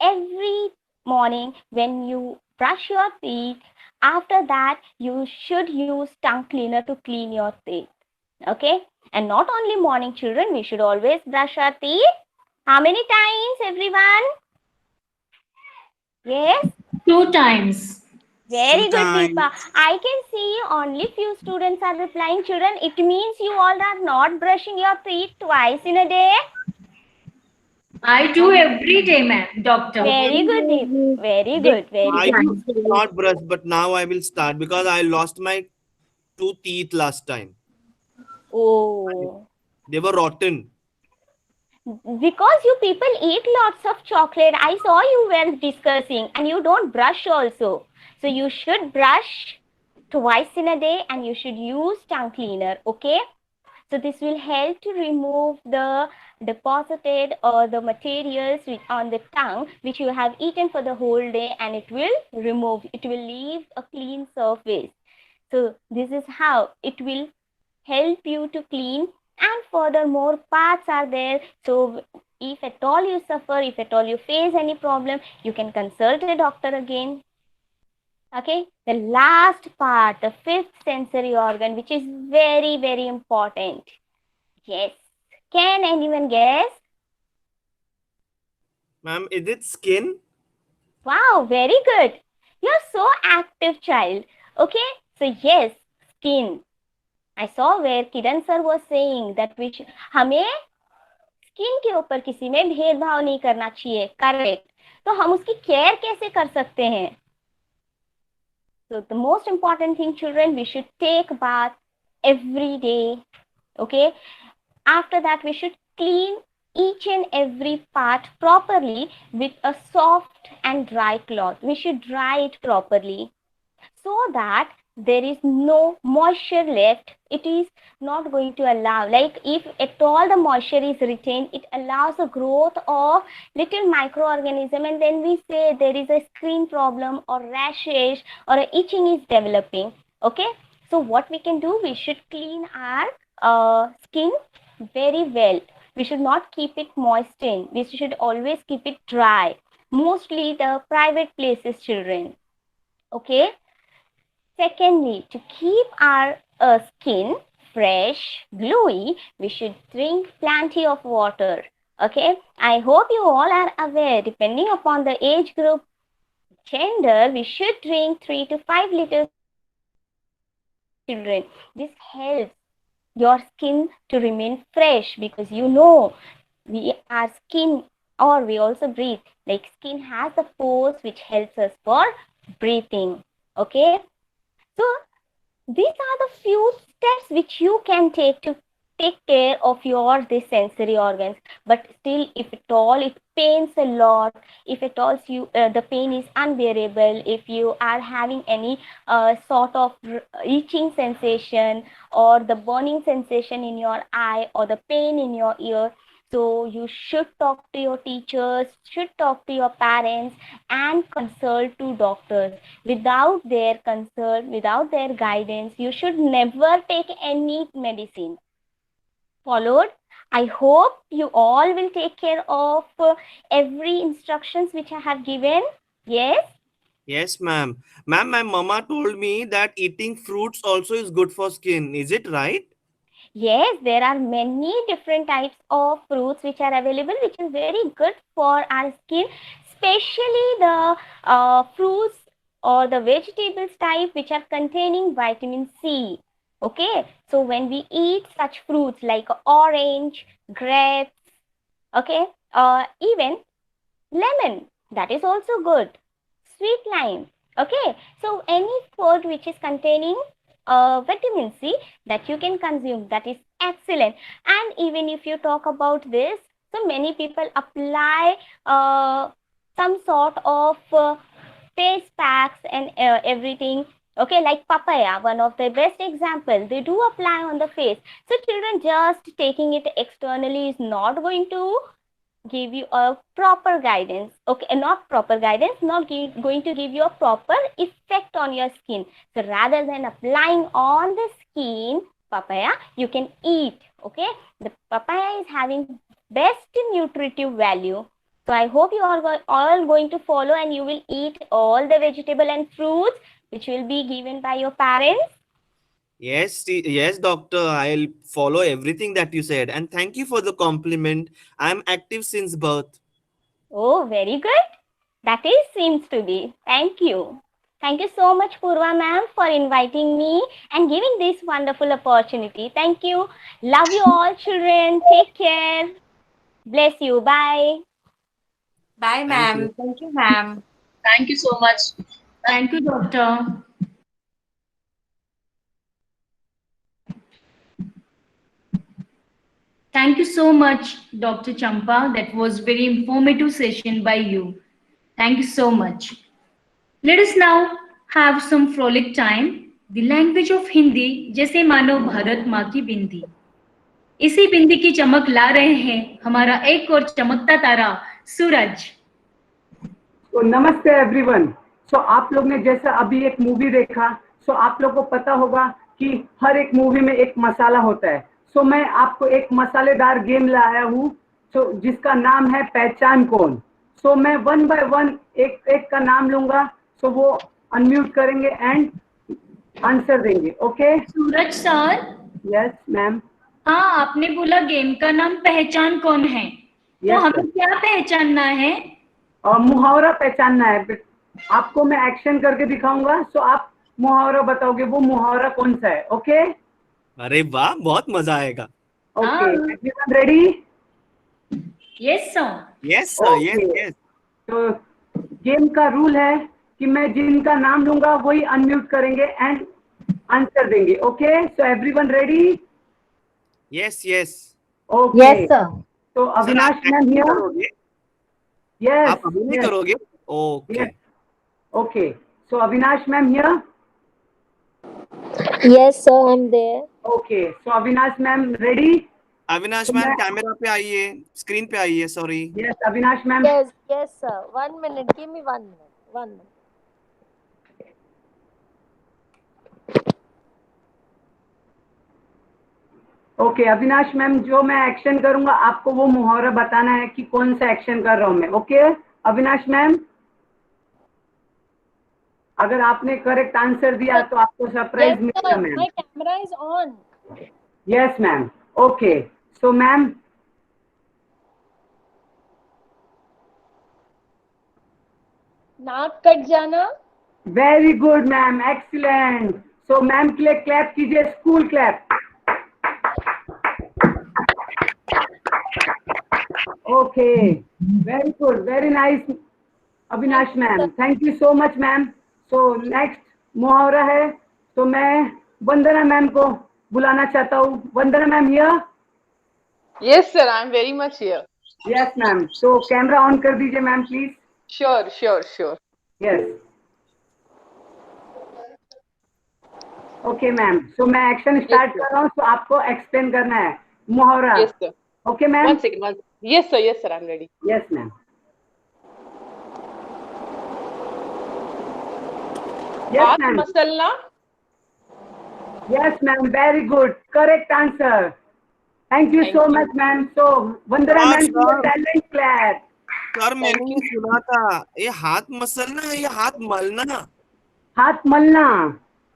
every morning when you brush your teeth, after that you should use tongue cleaner to clean your teeth. Okay? And not only morning, children, we should always brush our teeth. How many times, everyone? Yes? 2 times. Very good, Deepa. I can see only few students are replying. Children, it means you all are not brushing your teeth twice in a day. I do every day, ma'am, doctor. Very good, Deep. Very good. Very I good. used to not brush, but now I will start because I lost my 2 teeth last time. Oh. They were rotten. Because you people eat lots of chocolate. I saw you were discussing, and you don't brush also. So you should brush twice in a day, and you should use tongue cleaner, okay? So this will help to remove the deposited or the materials on the tongue which you have eaten for the whole day, and it will leave a clean surface. So this is how it will help you to clean. And furthermore, parts are there. So if at all you suffer, if at all you face any problem, you can consult a doctor again. Okay, the last part, the fifth sensory organ, which is very, very important. Yes. Can anyone guess? Ma'am, is it skin? Wow, very good. You're so active, child. Okay, so yes, skin. I saw where Kiran sir was saying that हमें skin के ऊपर किसी में भेदभाव नहीं करना चाहिए. Correct. तो हम उसकी केयर कैसे कर सकते हैं? So the most important thing, children, we should take a bath every day. Okay. After that, we should clean each and every part properly with a soft and dry cloth. We should dry it properly so that there is no moisture left. It is not going to allow, like if at all the moisture is retained, it allows the growth of little microorganism, and then we say there is a skin problem or rashes or a itching is developing. Okay, so what we can do, we should clean our skin very well. We should not keep it moistened. We should always keep it dry, mostly the private places, children. Okay. Secondly, to keep our skin fresh, glowy, we should drink plenty of water. Okay, I hope you all are aware, depending upon the age group, gender, we should drink 3 to 5 liters children. This helps your skin to remain fresh, because you know our skin, or we also breathe, like skin has the pores which helps us for breathing. Okay, so these are the few steps which you can take to take care of your this sensory organs. But still, if at all it pains a lot, if at all the pain is unbearable, if you are having any sort of itching sensation, or the burning sensation in your eye, or the pain in your ear, so you should talk to your teachers, should talk to your parents, and consult to doctors. Without their consult, without their guidance, you should never take any medicine. Followed? I hope you all will take care of every instructions which I have given. Yes? Yes, ma'am. Ma'am, my mama told me that eating fruits also is good for skin. Is it right? Yes, there are many different types of fruits which are available, which is very good for our skin, especially the fruits or the vegetables type which are containing vitamin C. Okay, so when we eat such fruits like orange, grapes, okay, even lemon, that is also good. Sweet lime. Okay, so any food which is containing vitamin C, that you can consume, that is excellent. And even if you talk about this, so many people apply some sort of face packs and everything. Okay, like papaya, one of the best example, they do apply on the face. So children, just taking it externally is not going to give you a proper guidance. Okay, not proper guidance, not going to give you a proper effect on your skin. So rather than applying on the skin papaya, you can eat. Okay, the papaya is having best nutritive value. So I hope you are all going to follow, and you will eat all the vegetable and fruits which will be given by your parents. Yes, yes, doctor. I'll follow everything that you said. And thank you for the compliment. I'm active since birth. Oh, very good. That is seems to be. Thank you. Thank you so much, Purva ma'am, for inviting me and giving this wonderful opportunity. Thank you. Love you all, children. Take care. Bless you. Bye. Bye, Thank you. ma'am. Thank you, ma'am. Thank you so much. Thank you, doctor. Thank you so much, Dr. Champa. That was very informative session by you. Thank you so much. Let us now have some frolic time. The language of Hindi जैसे मानो भारत माँ की बिंदी. इसी बिंदी की चमक ला रहे हैं हमारा एक और चमकता तारा सूरज. तो नमस्ते एवरीवन. सो आप लोग ने जैसा अभी एक मूवी देखा, सो आप लोग को पता होगा कि हर एक मूवी में एक मसाला होता है. सो मैं आपको एक मसालेदार गेम लाया हूँ, सो जिसका नाम है पहचान कौन. सो मैं वन बाय वन एक एक का नाम लूंगा, सो वो अनम्यूट करेंगे एंड आंसर देंगे. ओके सूरज सर. Yes ma'am. हाँ, आपने बोला गेम का नाम पहचान कौन है. तो हमें क्या पहचानना है. मुहावरा पहचानना है. आपको मैं एक्शन करके दिखाऊंगा, सो आप मुहावरा बताओगे वो मुहावरा कौन सा है. ओके. अरे वाह, बहुत मजा आएगा. Okay, everyone ready. Yes sir. Yes sir. Yes yes. तो गेम का रूल है कि मैं जिनका नाम लूंगा वही अनम्यूट करेंगे एंड आंसर देंगे. Okay, so everyone ready. Yes yes. Okay. Yes sir. तो अविनाश मैम हियर. यस. आप अभिनय करोगे. Okay. Okay, so Avinash ma'am here. Yes, sir, I'm there. Okay, so Avinash ma'am ready. Avinash ma'am camera पे आइए, स्क्रीन पे आइए. Sorry. Yes Avinash ma'am. Yes, sir. 1 minute. Give me 1 minute. 1 minute. Okay Avinash ma'am, जो मैं action करूंगा आपको वो मुहावरा बताना है कि कौन सा एक्शन कर रहा हूं मैं. ओके अविनाश मैम, अगर आपने करेक्ट आंसर दिया तो आपको सरप्राइज मिलेगा ma'am. My camera is on. Yes ma'am. Okay, so ma'am नाक कट जाना. Very good ma'am, excellent. So ma'am के लिए क्लैप कीजिए, school clap. Okay, very good, very nice Avinash ma'am, thank you so much ma'am. So next मुहावरा है, तो मैं वंदना ma'am को बुलाना चाहता हूँ। Vandana ma'am here? Yes, sir. I'm very much here. Yes ma'am, तो कैमरा ऑन कर दीजिए ma'am please. Sure, sure, sure. Yes, okay ma'am, so मैं एक्शन स्टार्ट कर रहा हूँ, तो आपको एक्सप्लेन करना है मुहावरा। Yes, sir. Okay ma'am? One second. One. Yes, sir. Yes, sir. I'm ready. Yes ma'am. Yes हाथ मैम, मसलना। Yes ma'am, very good, correct answer. Thank you so much ma'am. So Vandana ma'am की talent clap. Sir मैंने ये सुना था, ये हाथ मसलना, ये हाथ मलना। हाथ मलना।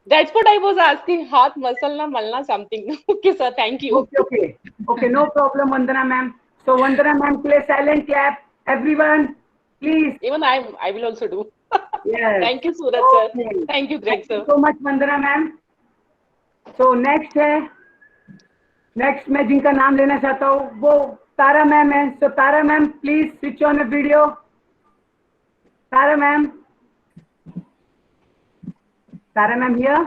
That's what I was asking. हाथ मसलना मलना something. Okay, sir. Thank you. Okay okay okay, no problem Vandana ma'am. So Vandana ma'am के लिए silent clap everyone please. Even I will also do. Yes, Thank you, Suraj sir. Thank you, Greg sir. So much Vandana ma'am. So next है, next मैं जिनका नाम लेना चाहता हूँ वो तारा मैम है। So Tara ma'am please switch on the video. Tara ma'am, Tara ma'am here?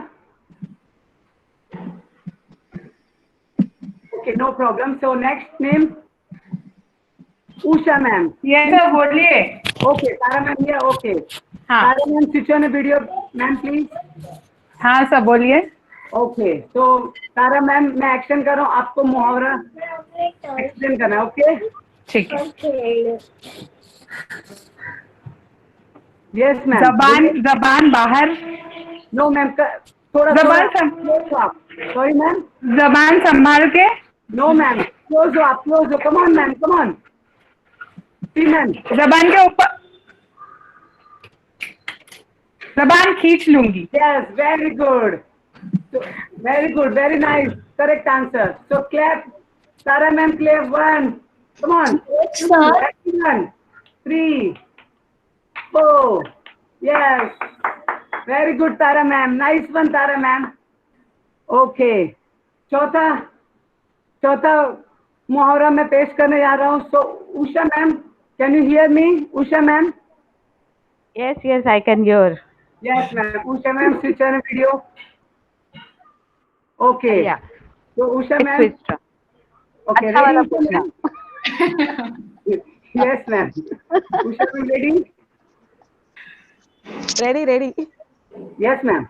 Okay, no problem. So next name Usha ma'am. Yes sir, बोलिए। Okay, Tara ma'am here? Okay, हाँ। Tara ma'am switch on the video ma'am please. हाँ sir, बोलिए। Okay, तो Tara ma'am मैं action कर रहा हूँ, आपको मुहावरा एक्सप्लेन करना है। ओके ठीक है। Yes ma'am. जबान बाहर। नो मैम, थोड़ा जबान क्लोज हो आप। Sorry ma'am. जबान संभाल के। नो मैम, क्लोज हो आप, क्लोज हो। Come on ma'am, come on. See ma'am. जबान के ऊपर, जबान खींच लूंगी। Yes, very good, very good, very nice, correct answer. So clap Tara ma'am, clap one, come on. 1 3 4, yes, very good Tara ma'am, nice one Tara ma'am. Okay, चौथा मुहावरा मैं पेश करने जा रहा हूँ। So Usha ma'am, can you hear me? Usha ma'am? Yes, yes, I can hear. Yes ma'am. Usha ma'am switch on video. Okay, Yeah. तो Usha It's ma'am, switched. Okay, अच्छा वाला रेडी पूछना। Yes ma'am. Usha ma'am ready? Ready. Yes ma'am.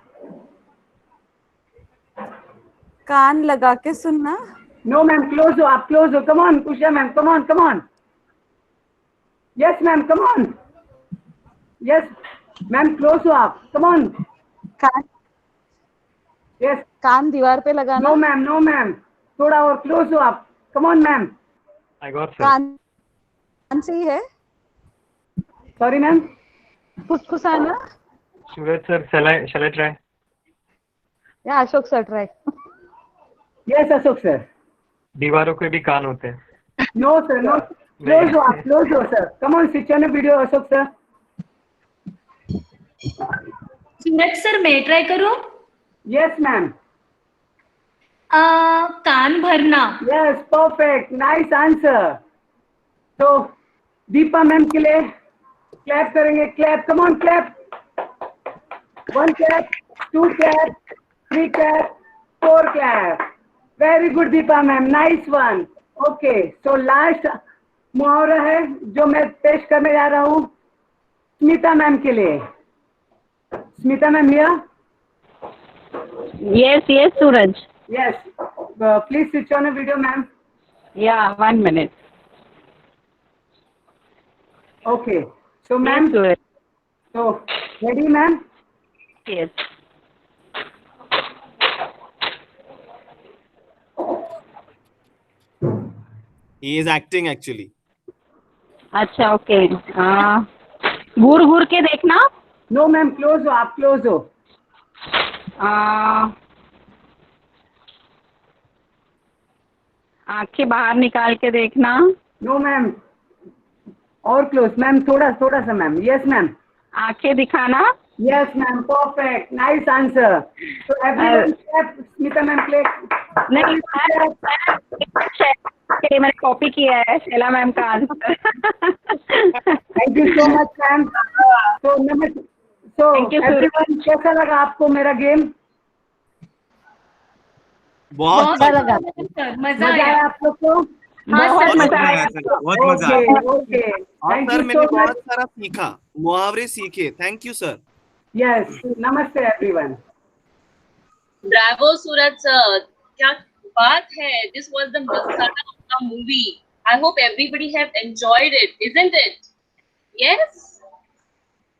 कान लगा के सुनना। No ma'am, close हो आप, क्लोज हो। Come on Usha ma'am, come on, come on. Yes ma'am, come on. Yes ma'am, close हो आप, कम ऑन। Can't, yes. कान दीवार पे लगाना। नो मैम, नो मैम, थोड़ा और क्लोज हो आप, come on ma'am. I got sir. कान से ही है। Sorry ma'am. फुसफुसाना। Suraj sir, shall I try? या Ashok sir try. Yes Ashok sir. दीवारों के भी कान होते हैं। नो सर, नो, क्लोज हो आप, क्लोज हो sir. Come on, switch on video Ashok sir. Suraj sir, मैं ट्राई करूं? Yes ma'am. कान भरना। Yes, perfect, nice answer. तो दीपा मैम के लिए क्लैप करेंगे। Clap, come on clap. 1 clap, 2 clap, 3 clap, 4 clap. Very good Deepa ma'am, nice one. Okay, so last मुहावरा है जो मैं पेश करने जा रहा हूँ स्मिता मैम के लिए। Smita ma'am here? Yes, Suraj. Yes, please switch on video ma'am. Yeah, 1 minute. Okay, so ma'am, Yes, Suraj. so ready ma'am? Yes. He is acting actually. अच्छा, ओके। घूर घूर के देखना। नो मैम, क्लोज हो आप, क्लोज हो। आंखें बाहर निकाल के देखना। नो मैम, और क्लोज मैम, थोड़ा सा मैम। Yes ma'am. आंखें दिखाना। Yes, ma'am. Perfect. Nice answer. So everyone, clap. Smita ma'am, clap. नहीं मैंने कॉपी किया है शैला मैम का answer. Thank you so much, ma'am. So नमस्ते. So Thank you, everyone, कैसा लगा आपको मेरा गेम? बहुत अच्छा लगा. मजा मजा आया आया. आप लोग को? बहुत मजा आया. बहुत मजा Okay, आया okay. और Thank सर you मैंने so much. बहुत सारा सीखा, मुहावरे सीखे. Thank you sir. Yes. Namaste, everyone. Bravo, Suraj sir. क्या बात है? This was the masala of the movie. I hope everybody have enjoyed it, isn't it? Yes.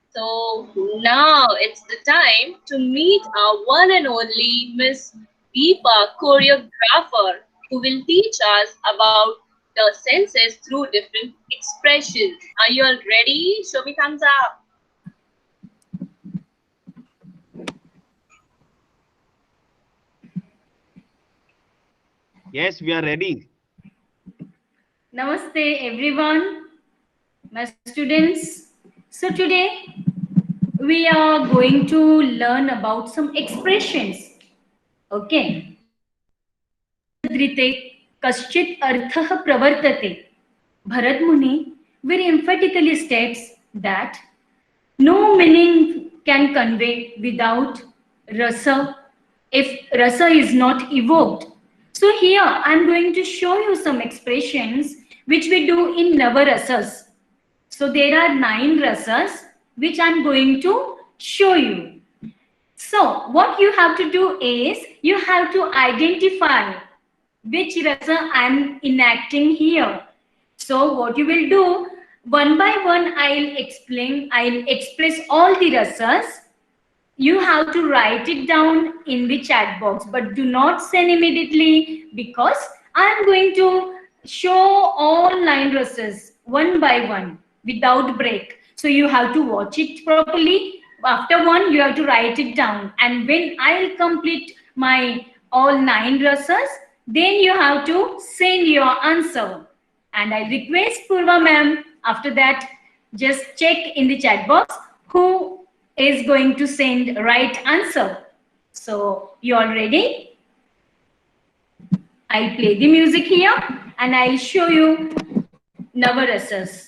So now it's the time to meet our one and only Miss Deepa, choreographer, who will teach us about the senses through different expressions. Are you all ready? Show me thumbs up. Yes, we are ready. Namaste everyone, my students. So today we are going to learn about some expressions. Okay. Kaschit arthah pravartate. Bharat Muni very emphatically states that no meaning can convey without rasa if rasa is not evoked. So here I am going to show you some expressions which we do in Navarasas. So there are 9 rasas which I am going to show you. So what you have to do is you have to identify which rasa I am enacting here. So what you will do, one by one I'll express all the rasas. You have to write it down in the chat box, but do not send immediately because I'm going to show all 9 rasas one by one without break. So you have to watch it properly. After one, you have to write it down. And when I'll complete my all 9 rasas, then you have to send your answer. And I request Purva ma'am, after that, just check in the chat box who is going to send right answer. So you all ready? I'll play the music here and I'll show you Navarasas.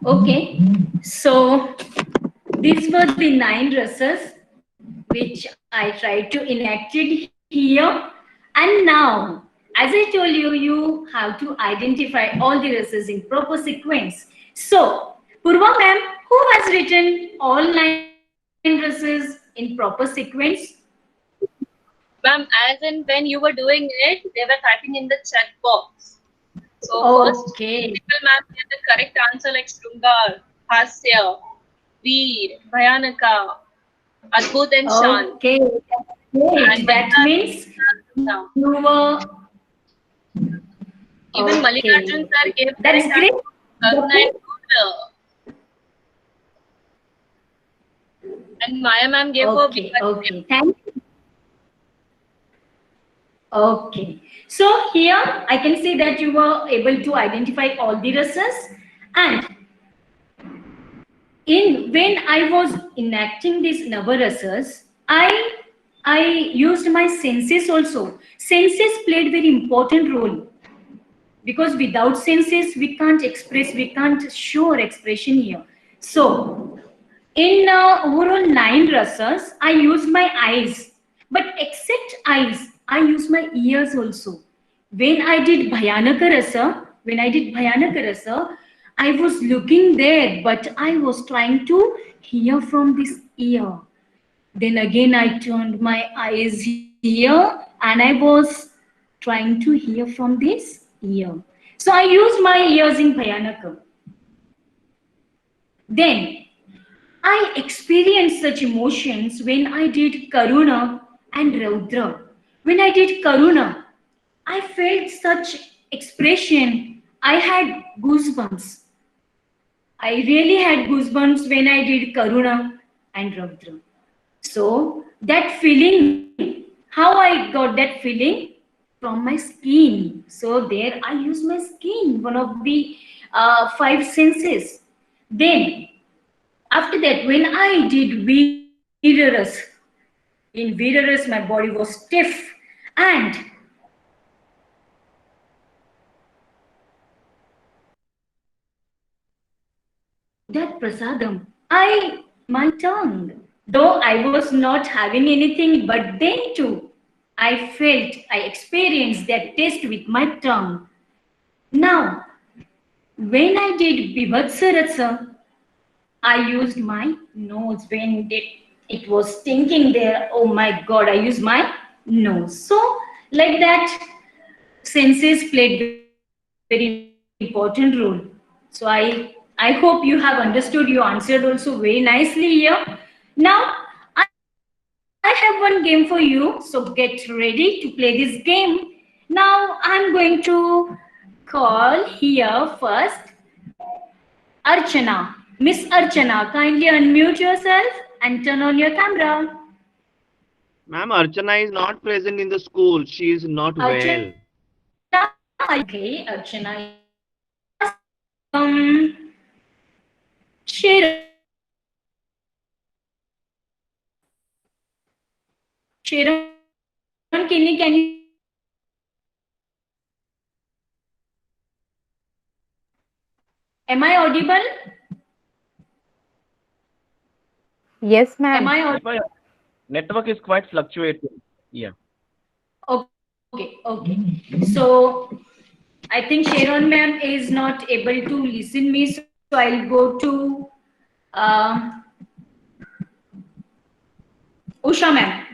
Okay, so these were the 9 races which I tried to enact it here. And now, as I told you, you have to identify all the races in proper sequence. So, Purva ma'am, who has written all 9 races in proper sequence? Ma'am, as in when you were doing it, they were typing in the chat box. So first, Okay. people ma'am get the correct answer like Shungar, Hasya, Veer, Bhayanaka, Adbhut and Shan. Okay, And that means you were. Even Mallikarjun sir gave That's correct great. answer, Karuna and Rudra. And Maya ma'am gave for Okay, okay, thank you. Okay, so here I can see that you were able to identify all the races, and when I was enacting these Navarasas, I used my senses also. Senses played very important role because without senses we can't express, we can't show our expression here. So in overall 9 rasas, I use my eyes, but except eyes, I use my ears also. When I did Bhayanaka rasa, I was looking there, but I was trying to hear from this ear. Then again, I turned my eyes here, and I was trying to hear from this ear. So I used my ears in Bhayanaka. Then I experienced such emotions when I did Karuna and Raudra. When I did Karuna, I felt such expression. I had goosebumps. I really had goosebumps when I did Karuna and Raudra. So that feeling, how I got that feeling? From my skin. So there I use my skin, one of the 5 senses. Then after that, when I did Veeraras, in Veeraras, my body was stiff, and that prasadam, my tongue. Though I was not having anything, but then too, I experienced that taste with my tongue. Now, when I did Bibhatsarasa, I used my nose when it was stinking there. Oh my God, I used my nose. So, like that, senses played very important role. So, I hope you have understood. You answered also very nicely here. Now, I have one game for you. So, get ready to play this game. Now, I'm going to call here first Archana. Miss Archana, kindly unmute yourself and turn on your camera. Ma'am, Archana is not present in the school. She is not well. Okay, Archana. Sharon. Sharon, can you? Am I audible? Yes, ma'am. Am I audible? Network is quite fluctuating. Yeah. Okay. So I think Sharon ma'am is not able to listen me, so I'll go to Usha ma'am.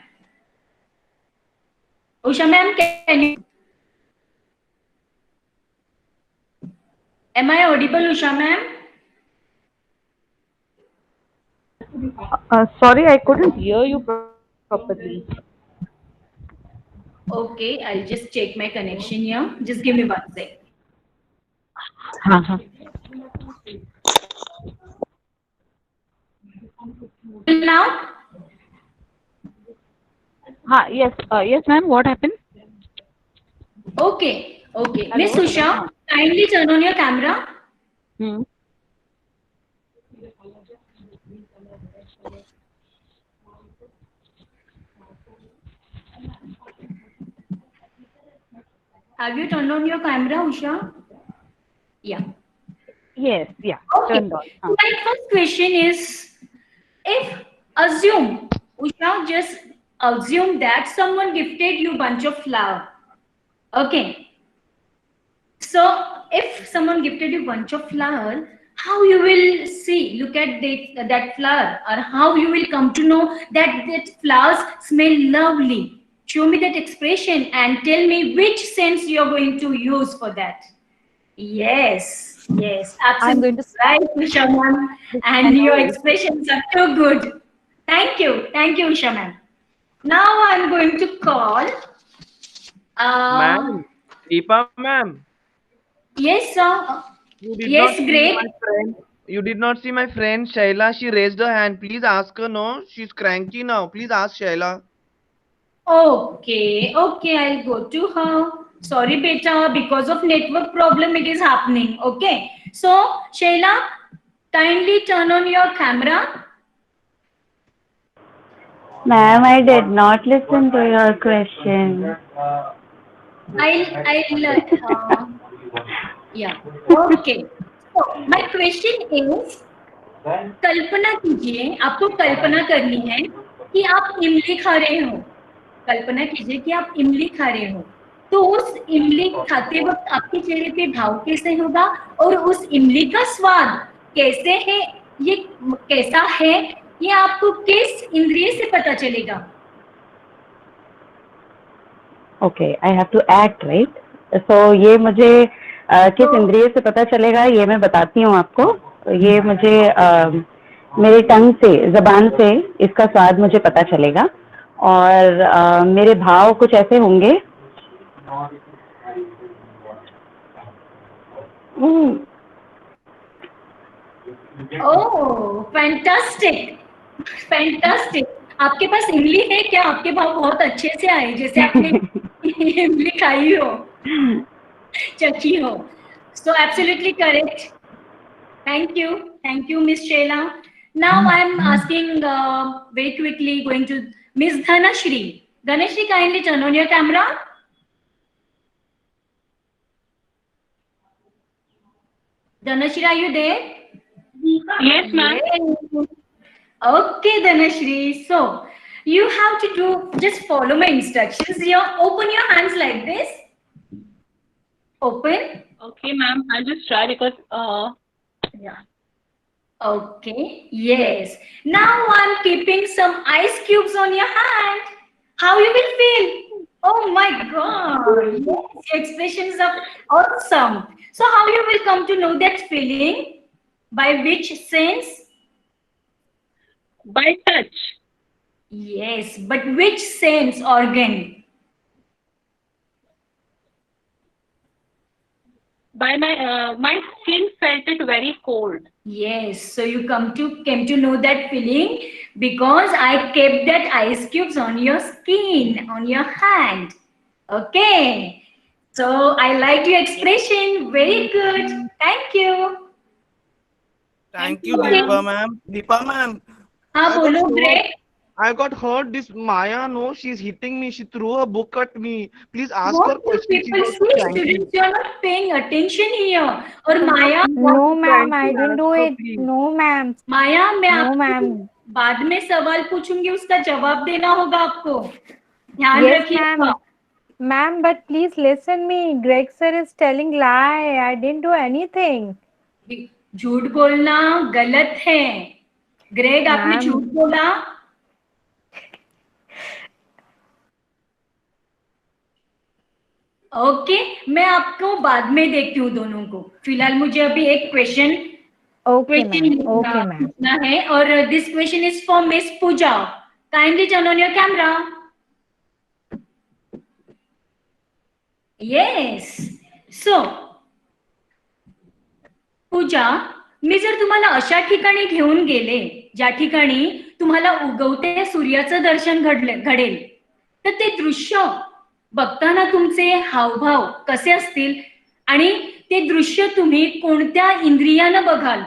Usha ma'am, can you? Am I audible, Usha ma'am? Sorry, I couldn't hear you properly. Okay, I'll just check my connection here. Just give me 1 sec. हाँ हाँ Now? हाँ yes ma'am, what happened? Okay, okay. Hello, Miss Usha, hello, हाँ. kindly turn on your camera. Have you turned on your camera, Usha? Yeah. Yes, yeah. Okay. Turned on. हाँ. My first question is, if assume, Usha, just assume that someone gifted you bunch of flower. Okay. So if someone gifted you bunch of flower, how you will see, look at that flower, or how you will come to know that flowers smell lovely? Show me that expression and tell me which sense you are going to use for that. Yes, yes, I'm going absolutely to right, Usha ma'am. And your expressions are too good. Thank you, Usha ma'am. Now I'm going to call. Ma'am, Deepa ma'am, Yes, sir. you did Yes, not see my great. friend. You did not see my friend Shaila. She raised her hand. Please ask her. No, she's cranky now. Please ask Shaila. Okay, okay, I'll go to her. Sorry, beta, because of network problem, it is happening. Okay, so Shayla, kindly turn on your camera. Ma'am, I did not listen to your question. Yeah. Okay. So my question is, कल्पना कीजिए, आपको कल्पना करनी है कि आप इमली खा रहे हो. कल्पना कीजिए कि आप इमली खा रहे हो. तो उस इमली खाते वक्त आपके चेहरे पे भाव कैसे होगा और उस इमली का स्वाद कैसे है, ये कैसा है, ये आपको किस इंद्रिय से पता चलेगा? Okay, I have to act, right? So ये मुझे किस इंद्रिय से पता चलेगा, ये मैं बताती हूँ आपको. ये मुझे मेरे टंग से, जबान से इसका स्वाद मुझे पता चलेगा और मेरे भाव कुछ ऐसे होंगे. ओह, फैंटास्टिक, फैंटास्टिक. आपके पास इमली है क्या? आपके भाव बहुत अच्छे से आए, जैसे आपने इमली खाई हो, चखी हो. So absolutely correct. Thank you, Miss Shayla. Now I'm asking very quickly, going to Miss Dhanashri. Dhanashri, kindly turn on your camera. Dhanashri, are you there? Yes, ma'am. Yes. Okay, Dhanashri. So you have to do, just follow my instructions here. Open your hands like this. Open. Okay, ma'am. I'll just try because yeah. Okay. Yes. Now I'm keeping some ice cubes on your hand. How you will feel? Oh my God. Yes, your expressions are awesome. So how you will come to know that feeling? By which sense? By touch. Yes, but which sense organ? By my skin felt it very cold. Yes, so you came to know that feeling because I kept that ice cubes on your skin, on your hand. Okay. So I liked your expression. Very good. Thank you. Thank you, Deepa ma'am. Deepa ma'am. I got hurt. This Maya, no, she's hitting me. She threw a book at me. Please ask her What do question. people see? Students, you are not paying attention here. Or Maya. No, ma'am, I didn't do it. No, ma'am. माया, मैं No, आपको ma'am. बाद में सवाल पूछूंगी, उसका जवाब देना होगा आपको. ध्यान Yes, रखिएगा. ma'am. Ma'am, but please listen me. Greg sir is telling lie. I didn't do anything. झूठ बोलना गलत है. ग्रेग, आपने Ma'am. झूठ बोला. ओके, मैं आपको बाद में देखती हूँ दोनों को. फिलहाल मुझे अभी एक क्वेश्चन पूछना है और this question is for miss Pooja. Kindly turn on your camera. Yes. So Pooja, मी जर तुम्हाला अशा ठिकाणी घेऊन गेले ज्या ठिकाणी तुम्हाला उगवत्या सूर्याचं दर्शन घडेल, तर ते दृश्य बघताना तुमचे हावभाव कसे असतील आणि ते दृश्य तुम्ही कोणत्या इंद्रियानं बघाल,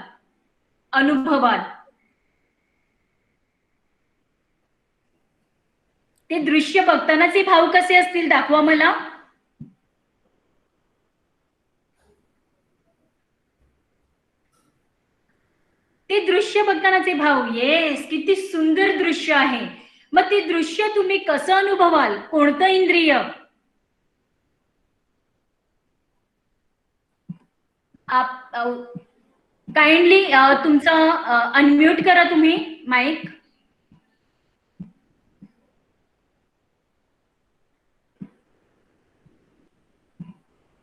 अनुभवाल? ते दृश्य बघतानाचे भाव कसे असतील दाखवा मला. ते दृश्य बघतानाचे भाव. येस, किती सुंदर दृश्य आहे. मग ते दृश्य तुम्ही कसं अनुभवाल, कोणतं इंद्रिय? काइंडली तुमचा अनम्यूट करा तुम्ही mic.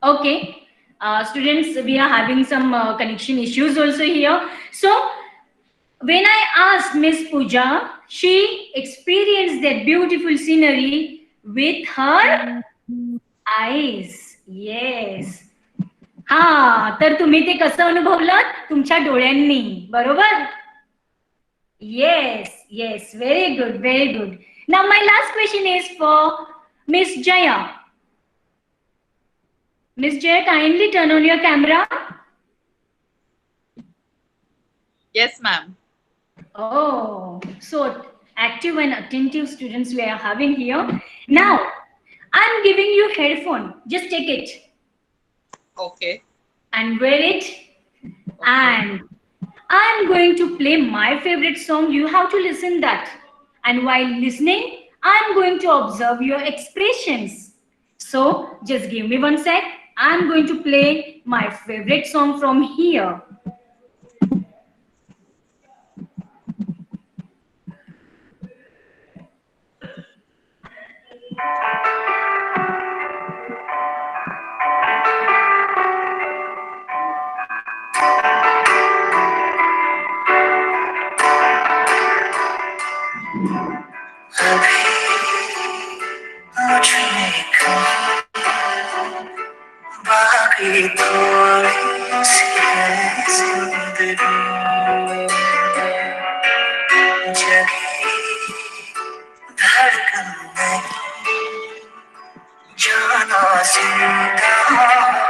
Okay, students, we are having some connection issues also here. So, when I asked Miss Pooja, she experienced that beautiful scenery with her eyes. Yes. हा, तर तुम्ही ते कसं अनुभवलं? तुमच्या डोळ्यांनी, बरोबर? Yes, yes, very good, very good. Now, my last question is for Miss Jaya. Miss Jaya, kindly turn on your camera. Yes, ma'am. Oh, so active and attentive students we are having here. Now, I'm giving you headphone. Just take it. Okay. And wear it. And I'm going to play my favorite song. You have to listen that. And while listening, I'm going to observe your expressions. So just give me 1 sec. I'm going to play my favorite song from here. बाकी थोड़ी सी है जिंदगी जगी धड़कन में जाना जिंदा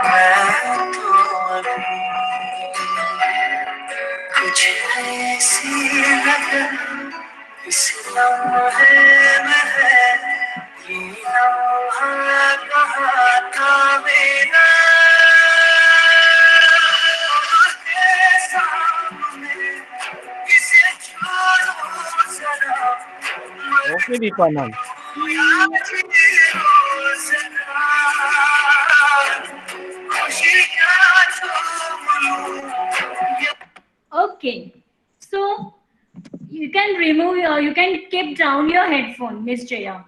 मैं तो अभी कुछ ऐसी लगन इस लम्हे में है ये लम्हा कहाँ था मेरा Okay, Deepanand. Okay, so you can remove you can keep down your headphone, Miss Jaya.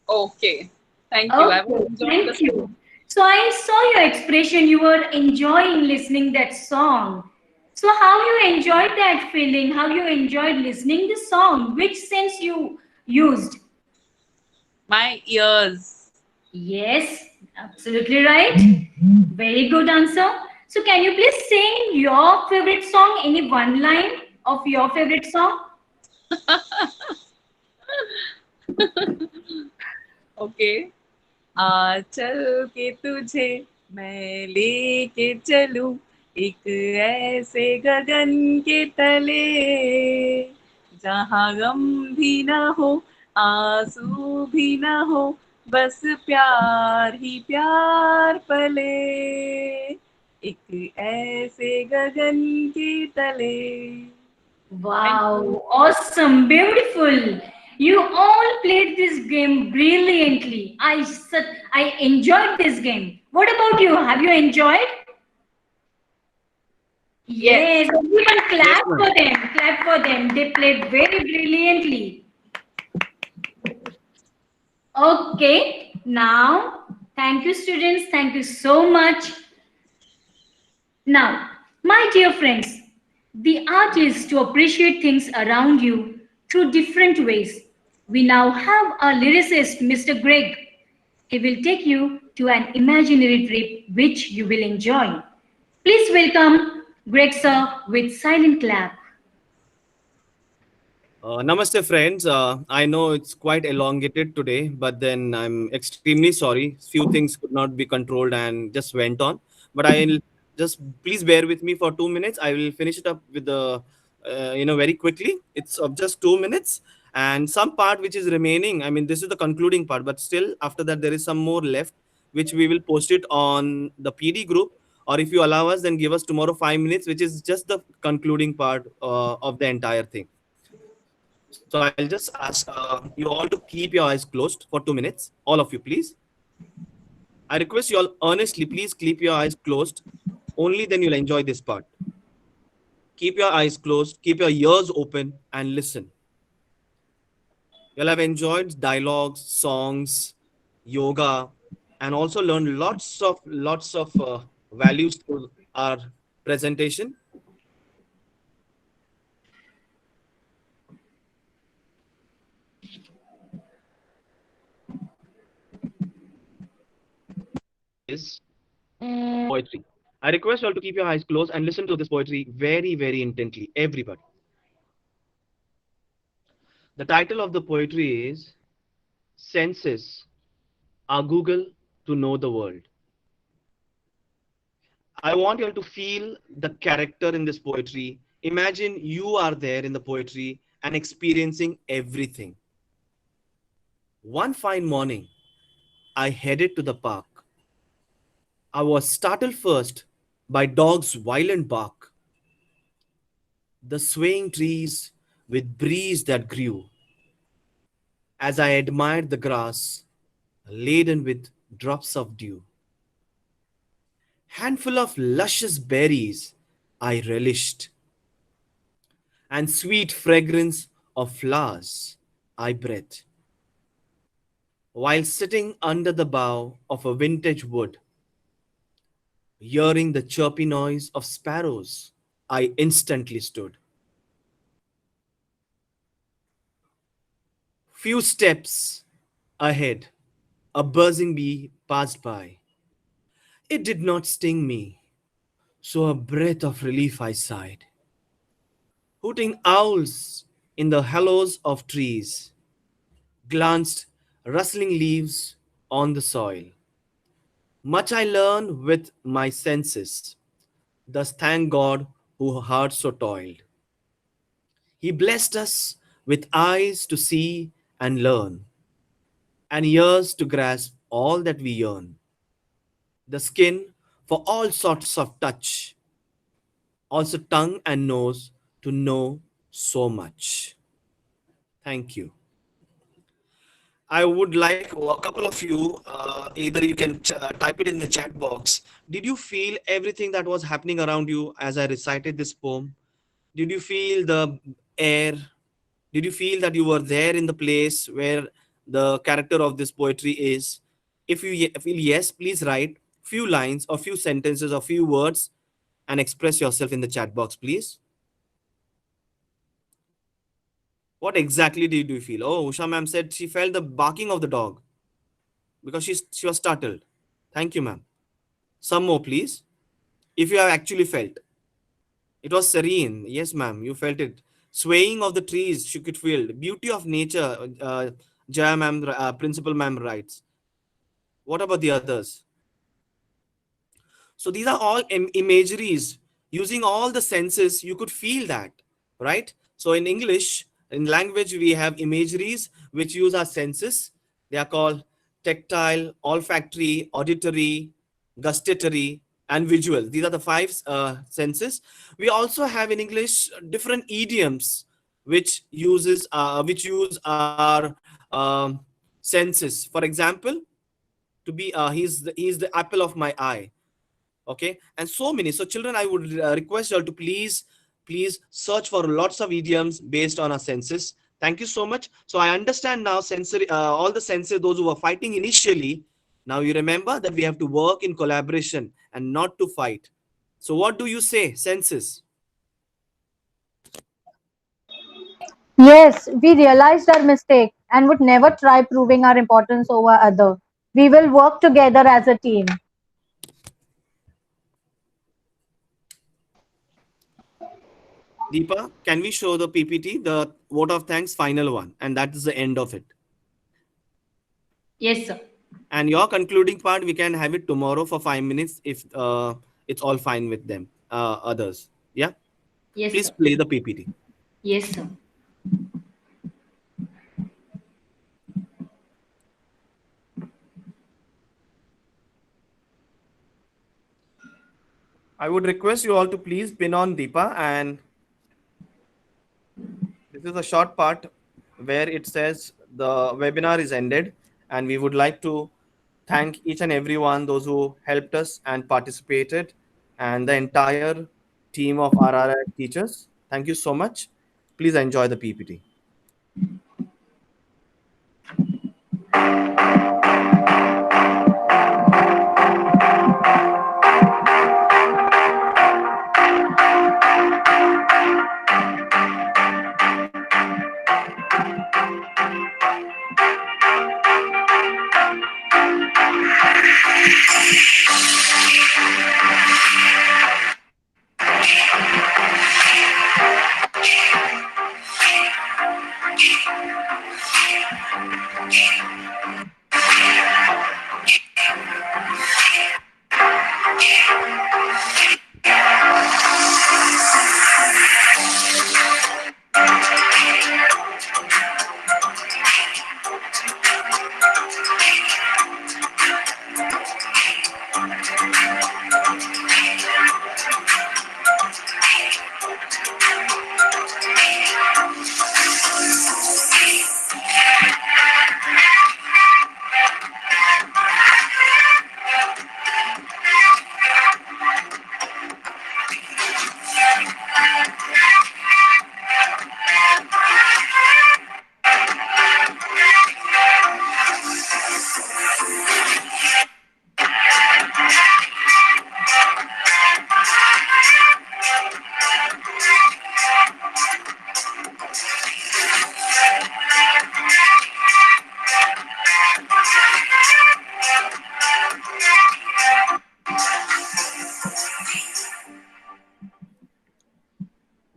Okay. Thank you. I Okay, will enjoy thank the you. song. So I saw your expression. You were enjoying listening that song. So how you enjoyed that feeling? How you enjoyed listening the song? Which sense you used? My ears. Yes, absolutely right. Very good answer. So can you please sing your favorite song? Any one line of your favorite song? Okay. चल के तुझे मैं लेके चलूं एक ऐसे गगन के तले जहाँ गम भी ना हो आंसू भी ना हो बस प्यार ही प्यार पले एक ऐसे गगन के तले. Wow, awesome, beautiful. You all played this game brilliantly. I enjoyed this game. What about you? Have you enjoyed? Yes, everyone clap for them. Clap for them. They played very brilliantly. Okay, now, thank you, students. Thank you so much. Now, my dear friends, the art is to appreciate things around you through different ways. We now have our lyricist, Mr. Greg. He will take you to an imaginary trip which you will enjoy. Please welcome Greg sir with silent clap. Namaste, friends. I know it's quite elongated today, but then I'm extremely sorry. Few things could not be controlled and just went on. But I'll just please bear with me for 2 minutes. I will finish it up with the, very quickly. It's of just 2 minutes and some part which is remaining. I mean, this is the concluding part, but still after that there is some more left, which we will post it on the PD group. Or if you allow us, then give us tomorrow 5 minutes, which is just the concluding part of the entire thing. So I'll just ask you all to keep your eyes closed for 2 minutes. All of you, please. I request you all earnestly, please keep your eyes closed. Only then you'll enjoy this part. Keep your eyes closed, keep your ears open, and listen. You'll have enjoyed dialogues, songs, yoga, and also learned lots of values through our presentation. Is poetry. I request you all to keep your eyes closed and listen to this poetry very, very intently, everybody. The title of the poetry is Senses Are Google to Know the World. I want you all to feel the character in this poetry. Imagine you are there in the poetry and experiencing everything. One fine morning, I headed to the park. I was startled first by dogs' violent bark, the swaying trees with breeze that grew, as I admired the grass laden with drops of dew. Handful of luscious berries I relished, and sweet fragrance of flowers I breathed, while sitting under the bough of a vintage wood. Hearing the chirpy noise of sparrows, I instantly stood. Few steps ahead, a buzzing bee passed by. It did not sting me, so a breath of relief I sighed. Hooting owls in the hollows of trees, glanced rustling leaves on the soil. Much I learned with my senses, thus thank God who hard so toiled. He blessed us with eyes to see and learn, and ears to grasp all that we yearn, the skin for all sorts of touch, also tongue and nose to know so much. Thank you. I would like a couple of you, either you can type it in the chat box. Did you feel everything that was happening around you as I recited this poem? Did you feel the air? Did you feel that you were there in the place where the character of this poetry is? If you feel yes, please write few lines or few sentences or few words and express yourself in the chat box, please. What exactly did you feel? Oh, Usha ma'am said she felt the barking of the dog because she was startled. Thank you, ma'am. Some more, please. If you have actually felt. It was serene. Yes, ma'am, you felt it. Swaying of the trees, she could feel. Beauty of nature, Jaya ma'am, principal ma'am writes. What about the others? So these are all imageries. Using all the senses, you could feel that, right? So in English, in language, we have imageries which use our senses. They are called tactile, olfactory, auditory, gustatory, and visual. These are the five senses. We also have in English different idioms which use our senses. For example, to be he's the apple of my eye. Okay, and so many. So children, I would request you all to please search for lots of idioms based on our senses. Thank you so much. So I understand now sensory, all the senses, those who were fighting initially, now you remember that we have to work in collaboration and not to fight. So what do you say, senses? Yes, we realized our mistake and would never try proving our importance over other. We will work together as a team. Deepa, can we show the PPT, the vote of thanks final one, and that is the end of it. Yes, sir. And your concluding part, we can have it tomorrow for 5 minutes if it's all fine with them, others. Yeah. Yes, Please sir. play the PPT. Yes, sir. I would request you all to please pin on Deepa, and this is a short part where it says the webinar is ended, and we would like to thank each and everyone, those who helped us and participated, and the entire team of RRI teachers. Thank you so much. Please enjoy the PPT.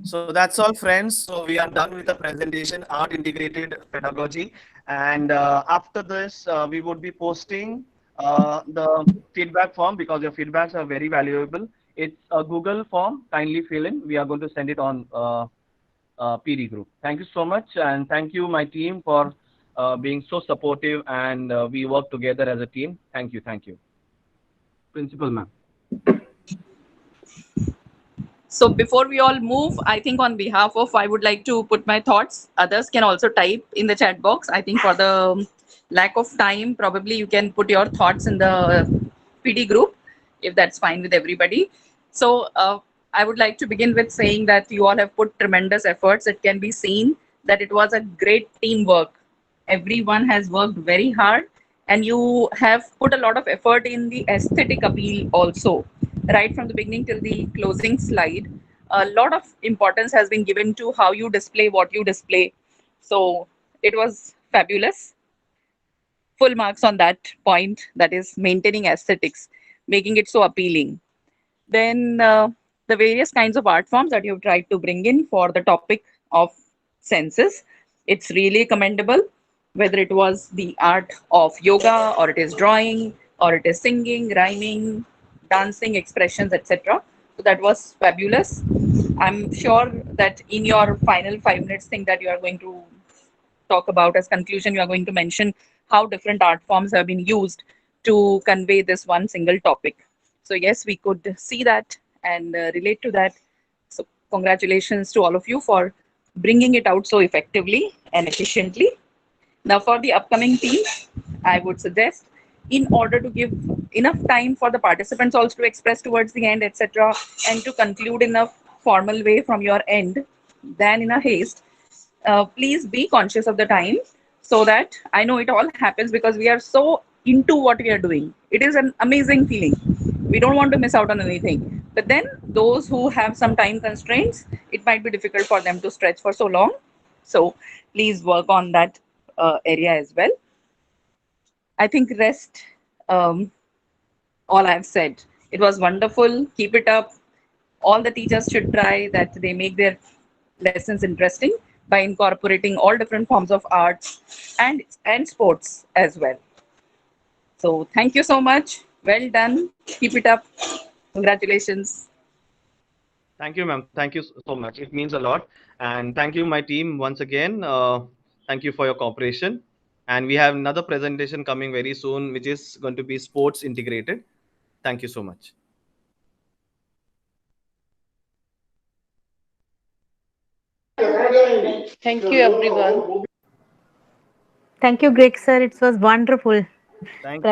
So that's all, friends. So we are done with the presentation, Art Integrated Pedagogy. And after this, we would be posting the feedback form, because your feedbacks are very valuable. It's a Google form. Kindly fill in. We are going to send it on PD group. Thank you so much. And thank you, my team, for being so supportive, and we work together as a team. Thank you. Thank you. Principal ma'am. So before we all move, I think on behalf of, I would like to put my thoughts. Others can also type in the chat box. I think for the lack of time, probably you can put your thoughts in the PD group, if that's fine with everybody. So I would like to begin with saying that you all have put tremendous efforts. It can be seen that it was a great teamwork. Everyone has worked very hard, and you have put a lot of effort in the aesthetic appeal also. Right from the beginning till the closing slide, a lot of importance has been given to how you display what you display. So it was fabulous. Full marks on that point, that is maintaining aesthetics, making it so appealing. Then the various kinds of art forms that you've tried to bring in for the topic of senses, it's really commendable, whether it was the art of yoga, or it is drawing, or it is singing, rhyming, dancing, expressions, etc. So that was fabulous. I'm sure that in your final 5 minutes thing that you are going to talk about as conclusion, you are going to mention how different art forms have been used to convey this one single topic. So yes, we could see that and relate to that. So congratulations to all of you for bringing it out so effectively and efficiently. Now for the upcoming teams, I would suggest, in order to give enough time for the participants also to express towards the end, etc., and to conclude in a formal way from your end than in a haste, please be conscious of the time, so that I know it all happens because we are so into what we are doing. It is an amazing feeling. We don't want to miss out on anything. But then those who have some time constraints, it might be difficult for them to stretch for so long. So please work on that area as well. I think rest, all I've said. It was wonderful. Keep it up. All the teachers should try that they make their lessons interesting by incorporating all different forms of arts and sports as well. So thank you so much. Well done. Keep it up. Congratulations. Thank you, ma'am. Thank you so much. It means a lot. And thank you, my team, once again. Thank you for your cooperation. And we have another presentation coming very soon, which is going to be sports integrated. Thank you so much. Thank you, everyone. Thank you, Greg sir. It was wonderful. Thank you.